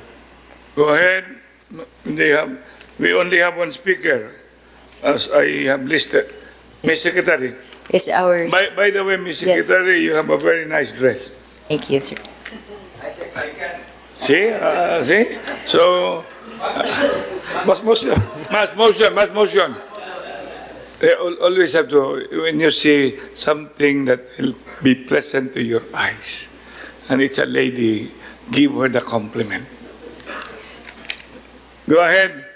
Go ahead. We only have one speaker, as I have listed. Ms. Secretary. Is our... By the way, Ms. Yes. Secretary, you have a very nice dress. Thank you, sir. See? See? So... Mass motion. Mass motion. Always have to, when you see something that will be pleasant to your eyes, and it's a lady, give her the compliment. Go ahead.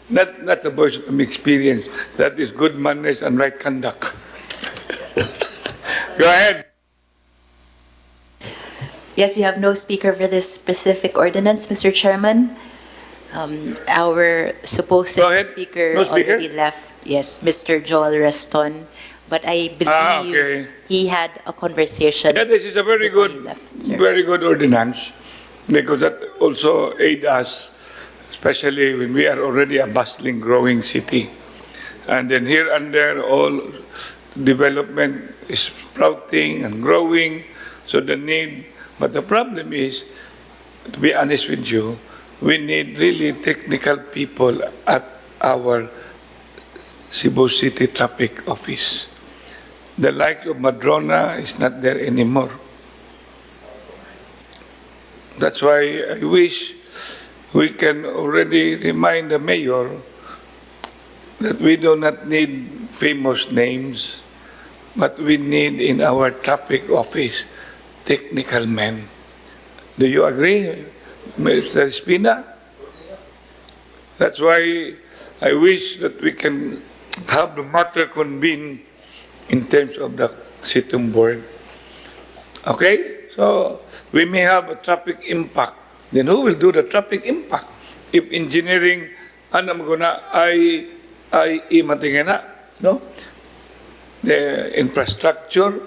Not the voice from experience. That is good manners and right conduct. Go ahead. Yes, we have no speaker for this specific ordinance, Mr. Chairman. Our supposed Go ahead. speaker, No speaker? already left. Yes, Mr. Joel Reston. But I believe okay. he had a conversation. Yeah, this is a very before he good, left, sir. very good ordinance, because that also aid us, especially when we are already a bustling, growing city. And then here and there, all development is sprouting and growing, so the need, but the problem is, to be honest with you, we need really technical people at our Cebu City Traffic Office. The like of Madrona is not there anymore. That's why I wish we can already remind the mayor that we do not need famous names, but we need in our traffic office technical men. Do you agree, Mr. Espina? That's why I wish that we can have the matter convened in terms of the sitting board. Okay? So we may have a traffic impact. Then who will do the traffic impact? If engineering, ano mo na, IE matingana, no? The infrastructure,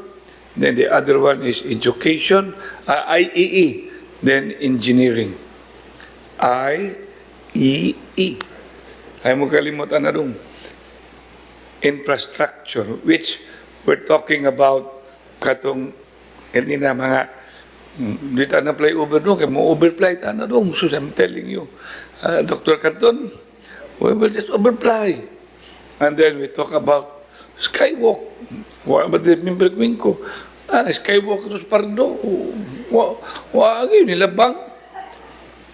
then the other one is education, IEE, then engineering. IEE. Ay mo kalimutan na dun. Infrastructure, which we're talking about katong kanina mga dito na fly over doon, kaya mo overfly ta na doon. So I'm telling you, Dr. Canton, we will just overfly. And then we talk about skywalk. Wa ba din member ko? Skywalk to Pardo. Wa agi nilabang.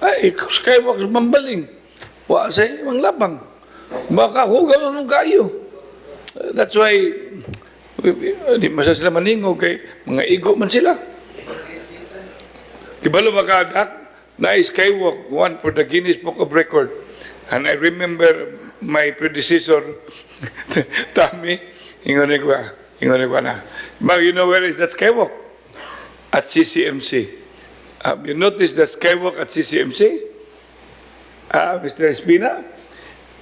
Ay, skywalk sa Mambaling. Wa sa imong labang. Baka hugaw nung kayo. That's why di masa sila maningog kay mga igo man sila. Kibalo makadak na skywalk, one for the Guinness Book of Record. And I remember my predecessor, Tommy, ingon ko na. But you know where is that skywalk? At CCMC. Have you noticed that skywalk at CCMC? Mr. Espina?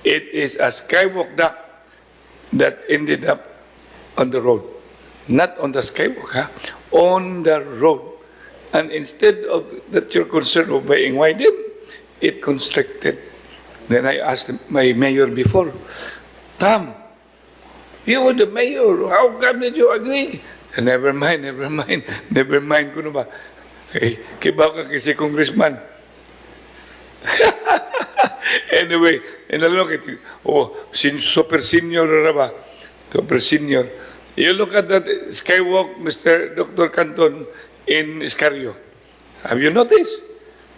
It is a skywalk duct that ended up on the road. Not on the skywalk, on the road. And instead of that you're concerned of being widened, it constricted. Then I asked my mayor before, Tom, you were the mayor, how come did you agree? Never mind ko na ba? Kibaw ka kasi congressman. Anyway, super senior na ba? Super senior. You look at that skywalk, Mr. Dr. Canton, in Iscario. Have you noticed?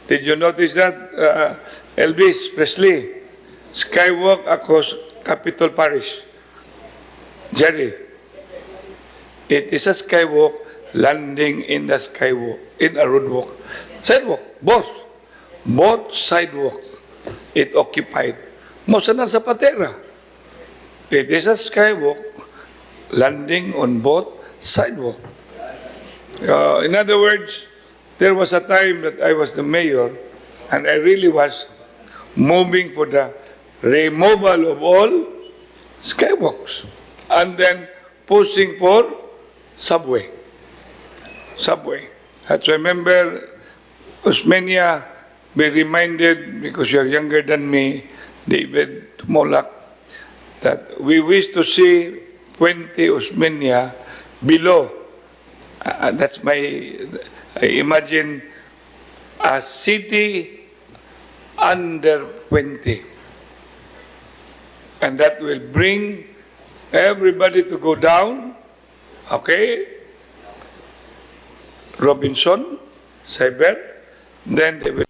Did you notice that, Elvis Presley? Skywalk across Capital Parish. Jerry, it is a skywalk landing in the skywalk, in a roadwalk. Sidewalk, both sidewalk. It occupied. Most na sa patera. It is a skywalk landing on both sidewalk. In other words, there was a time that I was the mayor and I really was moving for the removal of all skywalks and then pushing for subway. As I remember, Osmania, be reminded, because you're younger than me, David Tumolak, that we wish to see Puente Osmania below. That's I imagine a city under Puente. And that will bring everybody to go down, okay? Robinson, Cyber, then they will,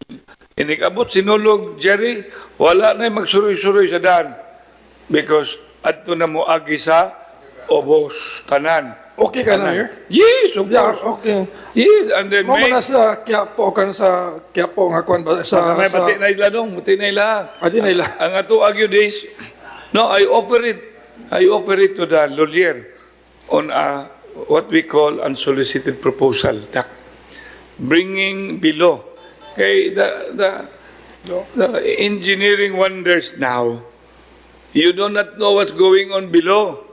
inikabot sinulog, Jerry, wala na magsuroy-suroy sa daan because adto na mo agi sa obos, tanan. Okay ka na, Mayor? Yes, of Yeah, course. okay. Yes, and then Mo na sa Quiapo, ka na sa Quiapo nga kuan ba sa may bati na ila dong, bati na ila. Adi na ila. Ang ato agyo days, no, I offer it to the lawyer on what we call unsolicited proposal, bringing below. Okay, the engineering wonders now, you do not know what's going on below.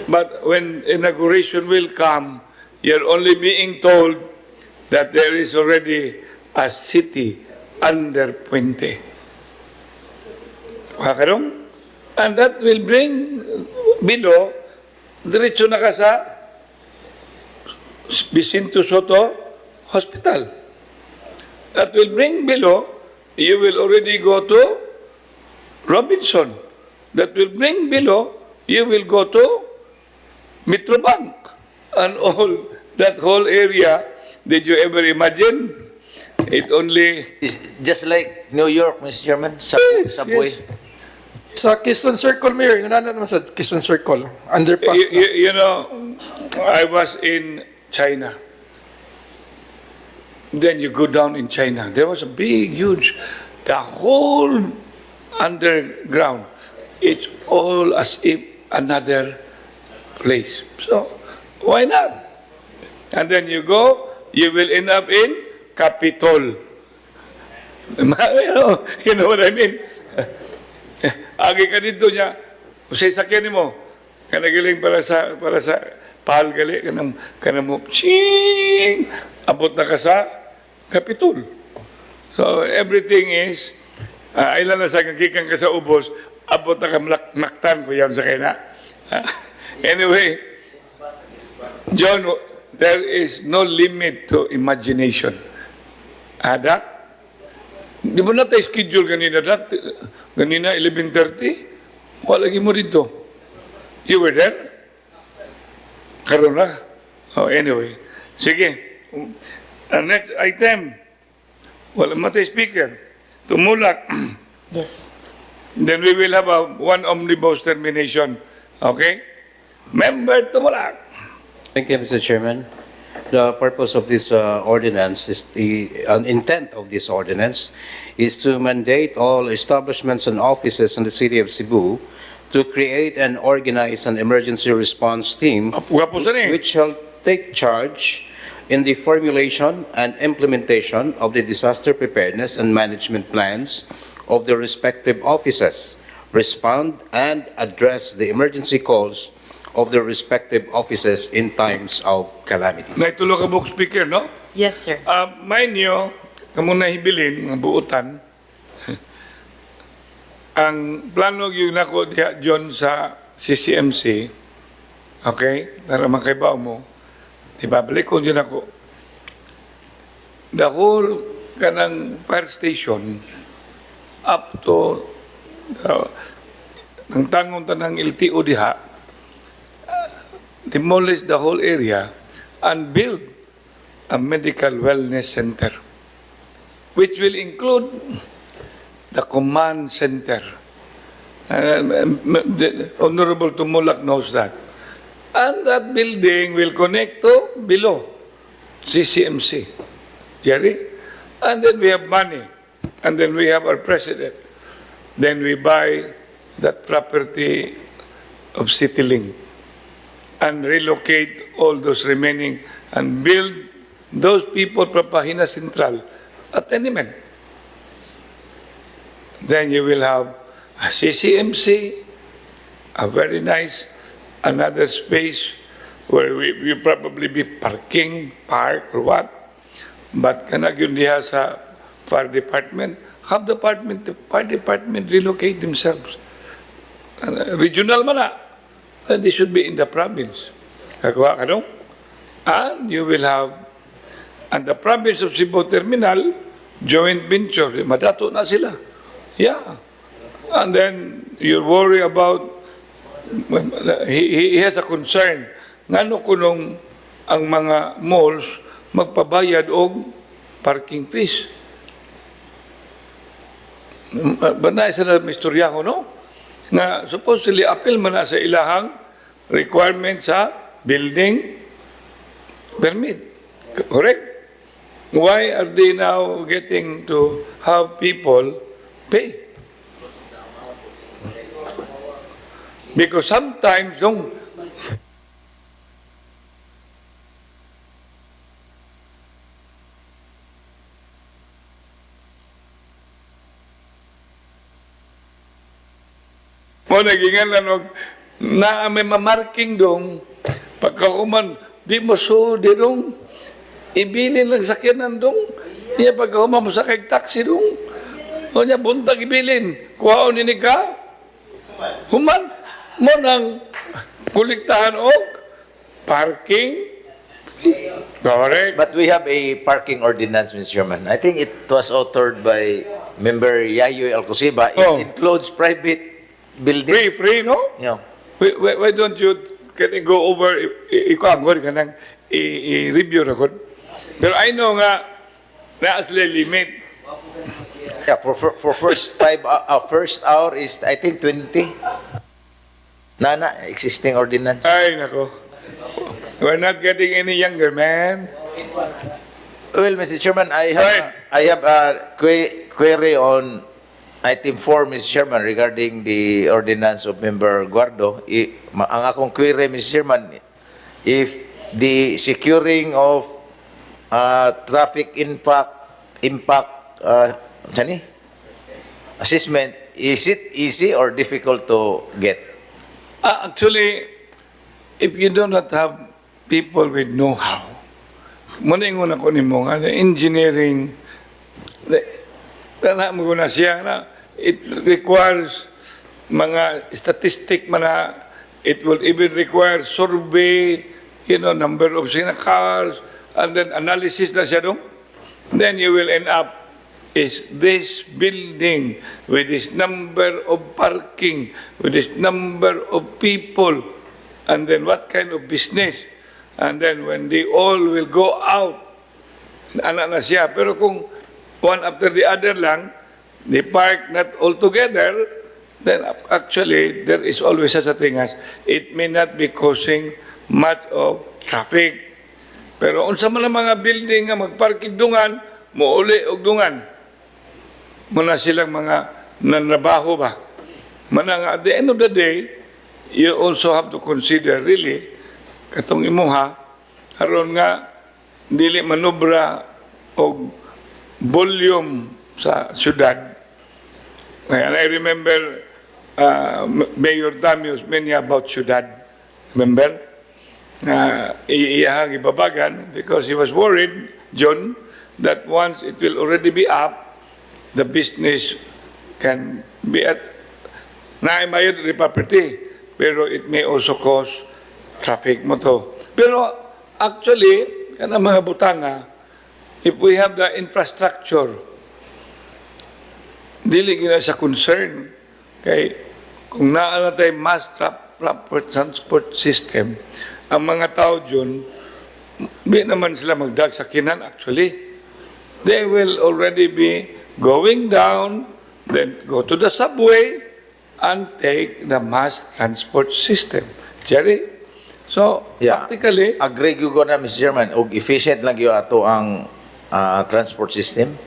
But when inauguration will come, you're only being told that there is already a city under Puente. Kakarong? And that will bring below, diretso na ka sa Vicente Soto Hospital. That will bring below, you will already go to Robinson. That will bring below, you will go to Metrobank. And all, that whole area, did you ever imagine? It only... It's just like New York, Mr. Chairman, subway. Yes. Sa Quezon Circle, Mayor, yung naman sa Quezon Circle, underpass na. You know, I was in China. Then you go down in China. There was a big, huge, the whole underground. It's all as if another place. So, why not? And then you go, you will end up in Capitol. You know what I mean? Agi ka dito niya, usay sakyan mo, kanagaling para sa pahal gali, kanang mo, ching, abot na ka sa Capitol. So, everything is, ilan na sa kakikan ka sa ubos, abot na ka maktan ko yan sa kina. Anyway, John, there is no limit to imagination. Ada? Di ba na tayo schedule kanina, Dak? Kanina, 11:30? Wala lagi mo dito. You were there? Karoon na? Oh, anyway. Sige. Next item. Wala matay speaker. Tumulak. Yes. Then we will have one omnibus termination. Okay? Member Tumulak. Thank you, Mr. Chairman. The purpose of this ordinance is an intent of this ordinance is to mandate all establishments and offices in the city of Cebu to create and organize an emergency response team which shall take charge in the formulation and implementation of the disaster preparedness and management plans of the respective offices, respond and address the emergency calls of the respective offices in times of calamities. Naitulo ka book speaker, no? Yes, sir. Mind you, kamo na hibilin, mga buutan, ang plano yung nako diha John sa CCMC, okay, para makaibaw mo, ibabalik ko yun ako. The whole kanang fire station up to ang tangon tanang LTO diha, demolish the whole area and build a medical wellness center, which will include the command center. The Honorable Tumulak knows that. And that building will connect to below CCMC. Jerry? And then we have money. And then we have our president. Then we buy that property of CityLink and relocate all those remaining and build those people from Pahina Central at tenement. Then you will have a CCMC, a very nice, another space where we probably be park or what. But kanag yun diha sa fire department, have the fire department relocate themselves. Regional man na. They should be in the province. Kakuha ka no? And you will have, and the province of Cebu Terminal, joint venture, madato na sila. Yeah. And then you worry about, he has a concern, ngano kunong ang mga malls magpabayad og parking fees. Banay sa na misturya ko, no? Nga supposedly appeal man na sa ilahang requirement sa building permit. Correct? Why are they now getting to have people pay? Because sometimes, don't. Mo nagingan lang na may mamarking dong pagkakuman di mo di dong ibilin lang sakyanan dong niya pagkakuman mo sa kay taxi dong o niya buntag ibilin kuhaon ni ka human mo nang kuliktahan og parking. Correct. But we have a parking ordinance, Mr. Chairman. I think it was authored by Member Yayo Alcosiba. It includes private buildings. Free, no? Yeah. Why don't you can you go over ikaanggon ka nang i-review ra gud. Pero I know nga na as limit. Yeah, for first first hour is I think 20. Nana existing ordinance. Ay nako. We're not getting any younger, man. Well, Mr. Chairman, I have a query on Item 4, Mr. Chairman, regarding the ordinance of Member Guardo. Ang akong query, Mr. Chairman, if the securing of traffic impact assessment, is it easy or difficult to get? Actually, if you do not have people with know-how, muna yung una ko ni mo nga, engineering, mo na siya na, it requires mga statistic mana, it will even require survey, number of cars, and then analysis na siya dong. Then you will end up, is this building with this number of parking, with this number of people, and then what kind of business? And then when they all will go out, anak na siya. Pero kung one after the other lang, they park not all together, then actually there is always such a thing as it may not be causing much of traffic. Pero unsa man ang mga building nga magparking dungan, muuli og dungan. Muna silang mga nanrabaho ba? Manang at the end of the day, you also have to consider really katong imuha aron nga dili manubra og volume sa syudad. And I remember Mayor Damios many about syudad. Remember? Iyahang ibabagan because he was worried, John, that once it will already be up, the business can be at naimayad the property, pero it may also cause traffic mo to. Pero actually, kana mga butanga, if we have the infrastructure, dili gina sa concern kay kung naa na tayo mass transport system, ang mga tao dyan, di naman sila magdagsakinan actually. They will already be going down, then go to the subway, and take the mass transport system. Jerry? So, Yeah. practically, Agree ko na, Mr. Chairman, og efficient lang yung ato ang transport system.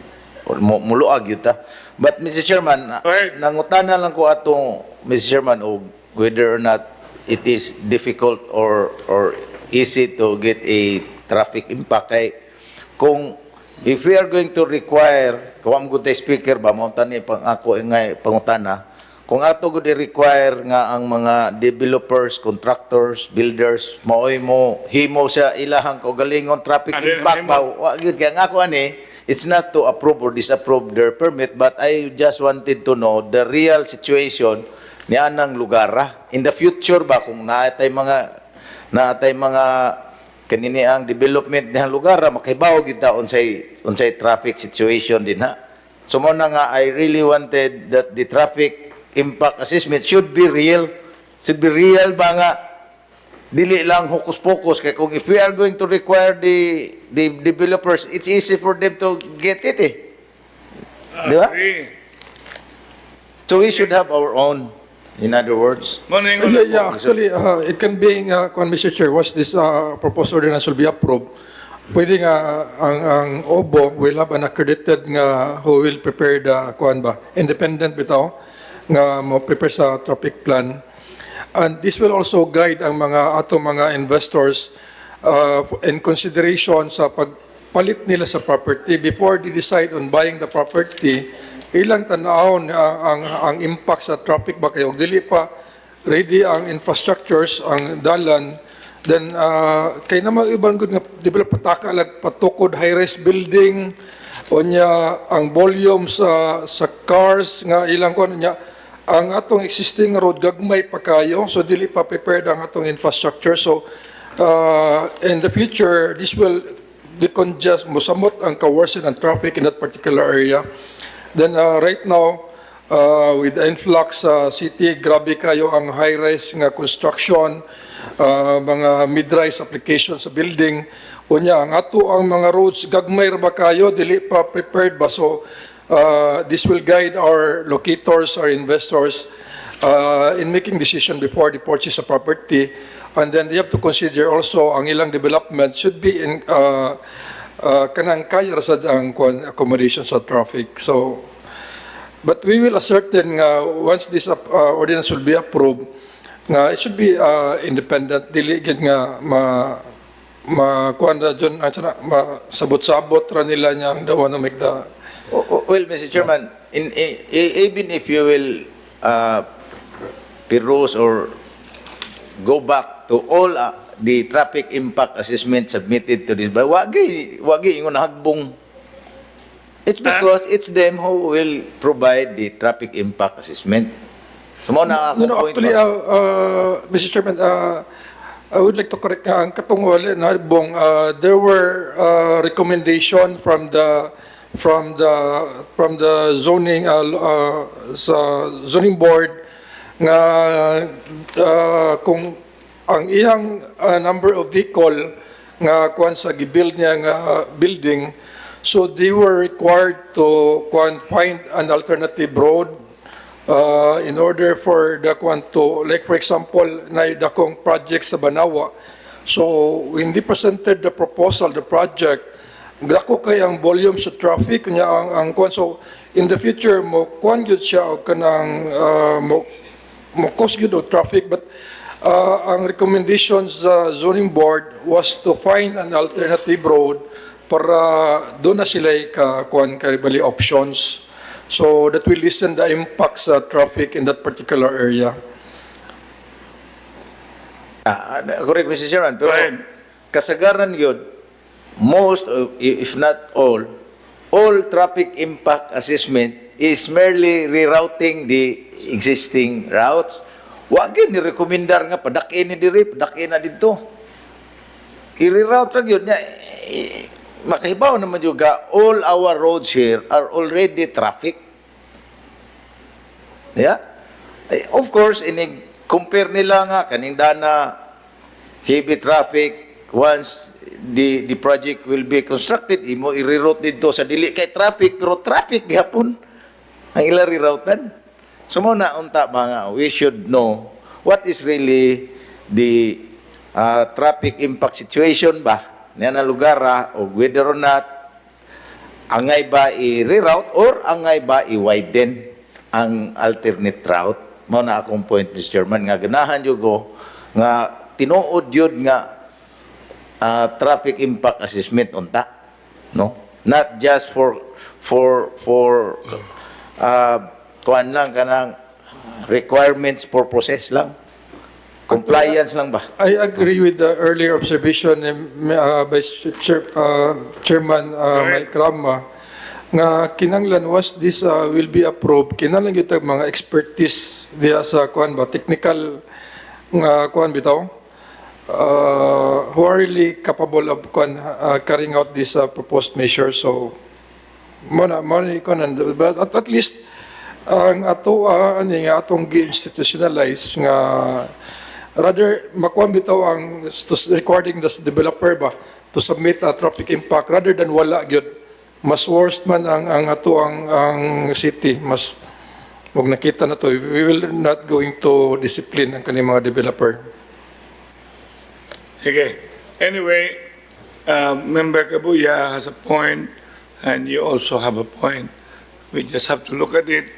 Muluag yun ta. But, Mr. Chairman, nangutana lang ko ato, Mr. Chairman, og whether or not it is difficult or easy to get a traffic impact. Kay, kung if we are going to require, kung good speaker ba, mauntan ni pang ako ngay pangutana, kung ato gud i-require nga ang mga developers, contractors, builders, maoy mo himo sa ilahang kaugalingon traffic impact ba, wa gyud kay nga ako ani, it's not to approve or disapprove their permit, but I just wanted to know the real situation ni anang lugar. In the future ba kung naatay mga kanini ang development ng lugar, makibaw kita unsay traffic situation din ha. So mo na nga, I really wanted that the traffic impact assessment should be real. Should be real ba nga, dili lang hokus-pokus. Kaya kung if we are going to require the developers, it's easy for them to get it eh. Di ba? So we should have our own, in other words. Yeah, actually, it can be, Mr. Chair, once this proposed ordinance will be approved, pwede nga ang OBO will have an accredited nga who will prepare the independent bitaw nga mo prepare sa traffic plan. And this will also guide ang mga investors in consideration sa pagpalit nila sa property before they decide on buying the property. Ilang tanawon ang impact sa traffic ba kayo dili pa ready ang infrastructures, ang dalan, then kay naman ibang good nga develop pataka lag patukod high-rise building onya ang volume sa cars nga ilang kon nya ang atong existing road gagmay pa kayo, so dili pa prepared ang atong infrastructure. So in the future this will decongest mosamot ang kaworsen ang traffic in that particular area. Then right now, with the influx sa city, grabe kayo ang high-rise nga construction, mga mid-rise applications sa building. Unya, ang ato ang mga roads, gagmay ba kayo, dili pa prepared ba? So, this will guide our locators, our investors, in making decision before they purchase a property. And then they have to consider also ang ilang development should be in kanang kaya rasad ang accommodation sa traffic. So, but we will ascertain once this ordinance will be approved, it should be independent, dili gid nga kuanda dyan, sabot-sabot ra nila niya ang dawa na make the... Well, Mr. Chairman, even if you will peruse or go back to all the traffic impact assessment submitted to this, but wagi ingon hagbong. It's because it's them who will provide the traffic impact assessment. So, no, actually, Mr. Chairman, I would like to correct ang katungwali na hagbong. There were recommendation from the zoning zoning board nga kung ang iyang number of vehicle nga kuan sa gibuild niya nga building, so they were required to find an alternative road in order for the kuan to, like for example na dakong project sa Banawa. So when they presented the proposal, the project, dako kay ang volume sa traffic niya ang kuan. So in the future mo kuan gyud siya og kanang mo cause gyud og traffic, but ang recommendations sa zoning board was to find an alternative road para doon na sila kuan karibali options, so that will lessen the impact sa traffic in that particular area. Correct, Mr. Chairman, pero kasagaran yun, most, if not all traffic impact assessment is merely rerouting the existing routes. Wag ni rekomendar nga padakin ni diri, padakin na dito. I-reroute lang yun. Makahibaw naman juga, all our roads here are already traffic. Yeah? Of course, compare nila nga kaning dana heavy traffic once the project will be constructed, imo i-reroute dito sa dili kay traffic, pero traffic gihapon ang ila reroutean. So mo na unta mga, we should know what is really the traffic impact situation ba niya na lugar o whether or not angay ba i-reroute or angay ba i-widen ang alternate route. Mao na akong point, Mr. Chairman, nga ganahan yun ko nga tinuod yun nga traffic impact assessment unta, no? Not just for kuan lang kanang requirements purposes lang. Compliance lang ba? I agree with the earlier observation by Chairman Mike Rama nga kinanglan was this will be approved. Kinanglan yung mga expertise diya sa kuan ba technical nga kuan bitaw who are really capable of carrying out this proposed measure. So mona but at least ang ato ani nga atong gi-institutionalize nga rather makuan bitaw ang recording the developer ba to submit a traffic impact rather than wala gyud. Mas worst man ang ato ang city, mas wag nakita na to, we will not going to discipline ang kanang mga developer. Okay. Anyway, Member Kabuya has a point, and you also have a point. We just have to look at it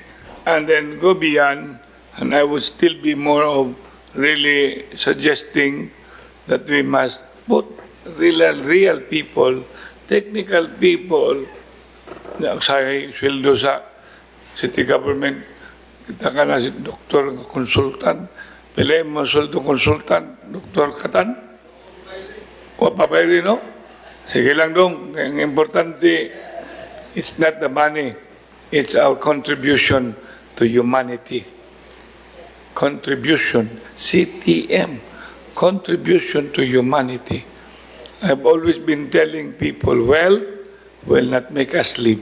and then go beyond. And I would still be more of really suggesting that we must put real people, technical people, sa sweldo sa city government. Kita ka na si doktor consultant, pila mo sweldo consultant, Dr. Katan. O papayri, no? Sige lang dong. Ang importante, it's not the money, it's our contribution to humanity. Contribution, CTM, contribution to humanity. I've always been telling people, wealth will not make us live,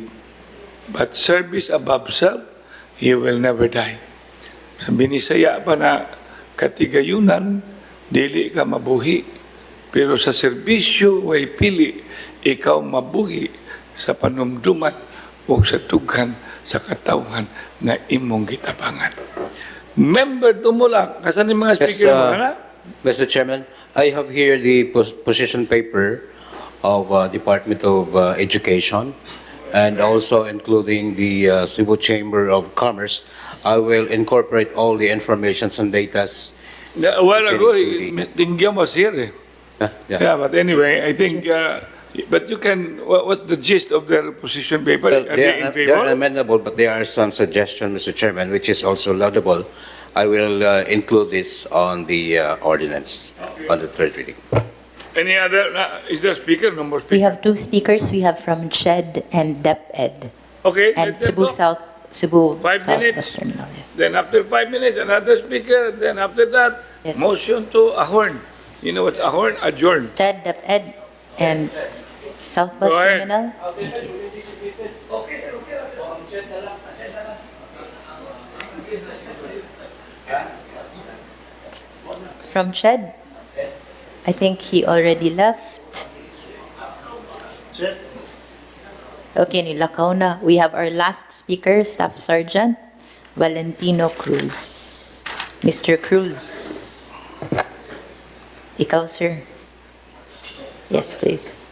but service above self, you will never die. Sa binisaya pa na katigayunan, dili ka mabuhi, pero sa serbisyo way pili, ikaw mabuhi sa panumduman o sa tughan sa katawhan na imong gitabangan. Member tumulak, kasan yung mga speaker mo na? Mr. Chairman, I have here the position paper of Department of Education and also including the Cebu Chamber of Commerce. I will incorporate all the informations and datas. A while ago, Tingyam was here. Yeah. But anyway, I think, but you can, what's the gist of their position paper? Well, Are they in favor? they're amendable, but there are some suggestions, Mr. Chairman, which is also laudable. I will include this on the ordinance on the third reading. Any other, is there a speaker? No more We speaker. have two speakers. We have from CHED and DepEd. Okay, And let them Cebu go. South, Cebu 5 minutes. Southwestern. Mindanao. Then after 5 minutes, another speaker. Then after that, Yes. motion to ahorn. You know what's ahorn? Adjourn. CHED, DepEd, and Southwest Go ahead. Mindanao. Thank you. From CHED, I think he already left. Okay, nilakaw na. We have our last speaker, Staff Sergeant Valentino Cruz. Mr. Cruz. Ikaw, sir. Yes, please.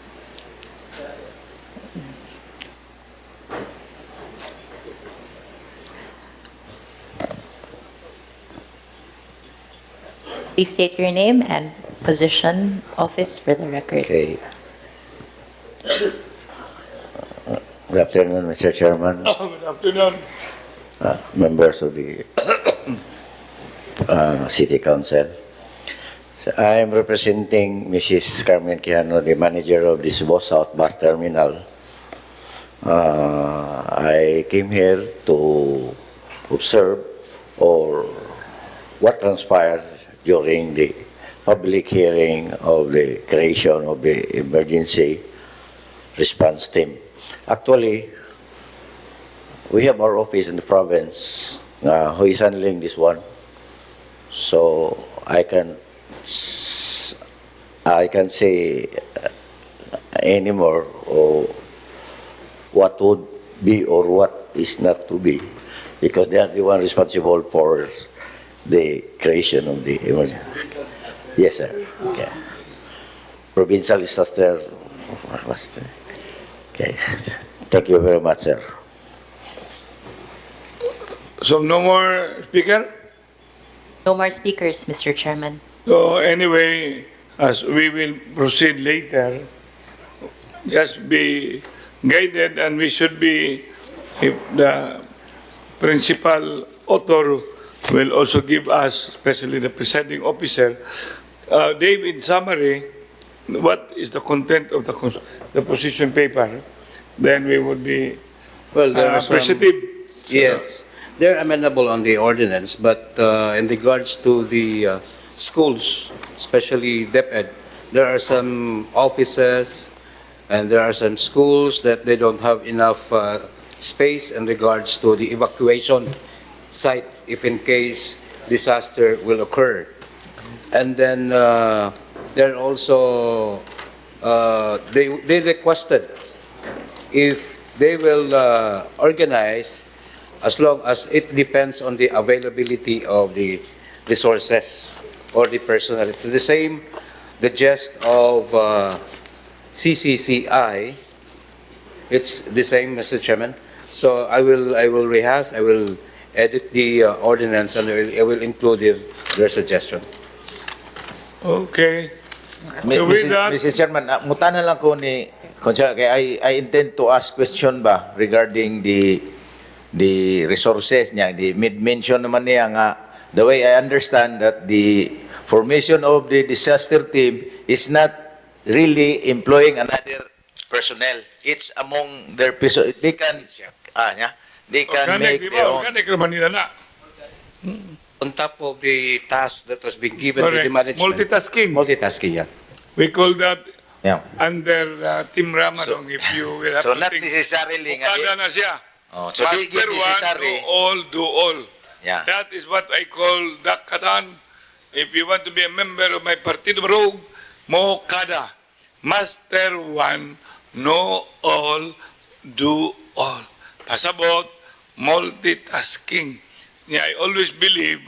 Please state your name and position, office for the record. Okay. Good afternoon, Mr. Chairman, Good afternoon. members of the City Council. So I am representing Mrs. Carmen Quijano, the manager of the Cebu South Bus Terminal. I came here to observe or what transpired during the public hearing of the creation of the emergency response team. Actually, we have our office in the province who is handling this one. So I can I can say anymore or what would be or what is not to be, because they are the one responsible for the creation of the emergency. Yes, sir. Okay. Provincial disaster. Okay. Thank you very much, sir. So no more speaker? No more speakers, Mr. Chairman. So anyway, as we will proceed later, just be guided, and we should be, if the principal author will also give us, especially the presiding officer, Dave, in summary, what is the content of the position paper? Then we would be Well, there are some, appreciative. yes, they're amendable on the ordinance, but in regards to the schools, especially DepEd, there are some offices and there are some schools that they don't have enough space in regards to the evacuation site if in case disaster will occur. And then there are also, they requested if they will organize as long as it depends on the availability of the resources or the personnel. It's the same, the gist of CCCI. It's the same, Mr. Chairman. So I will rehash, I will edit the ordinance, and I will include their suggestion. Okay. So with that, Mr. Chairman, mutana lang ko ni kaya I intend to ask question ba regarding the resources niya. The mid-mention naman niya nga, the way I understand that the formation of the disaster team is not really employing another personnel. It's among their personnel. They can, they can organic, make di their ba? own. Organic naman nila na. On top of the task that was being given to Correct. the management. Multitasking. Multitasking, yeah. We call that Yeah. under Team Ramadong, if you will have So to not think. necessarily nga. Bukada na siya. Oh, so di Master necessary. one, do all. Yeah. That is what I call dakatan. If you want to be a member of my Partido Rogue, mo kada. Master one, know all, do all. Pasabot, multitasking. Yeah, I always believe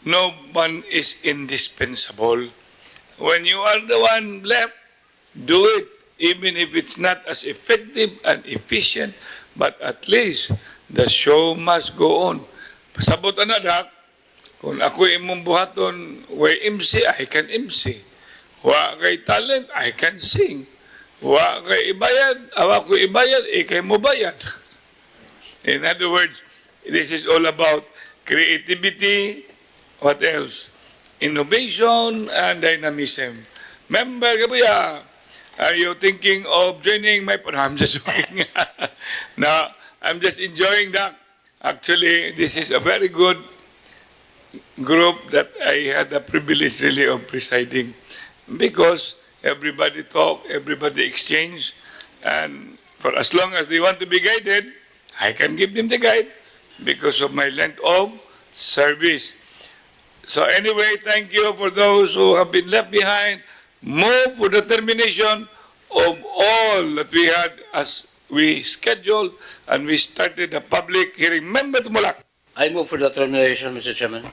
no one is indispensable. When you are the one left, do it, even if it's not as effective and efficient, but at least the show must go on. Pasabot na dak, kung ako imong buhaton, way MC, I can MC. Wa kay talent, I can sing. Wa kay ibayad, awa ko ibayad, ikay mo bayad. In other words, this is all about creativity, what else? Innovation and dynamism. Member Gabuya, are you thinking of joining my program? I'm just joking. No, I'm just enjoying that. Actually, this is a very good group that I had the privilege really of presiding, because everybody talk, everybody exchange, and for as long as they want to be guided, I can give them the guide because of my length of service. So anyway, thank you for those who have been left behind. Move for the termination of all that we had as we scheduled, and we started the public hearing. Member Tumulak. I move for the termination, Mr. Chairman.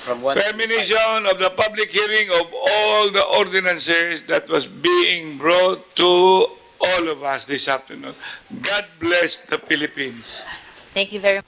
From one Termination of the public hearing of all the ordinances that was being brought to all of us this afternoon. God bless the Philippines. Thank you very much.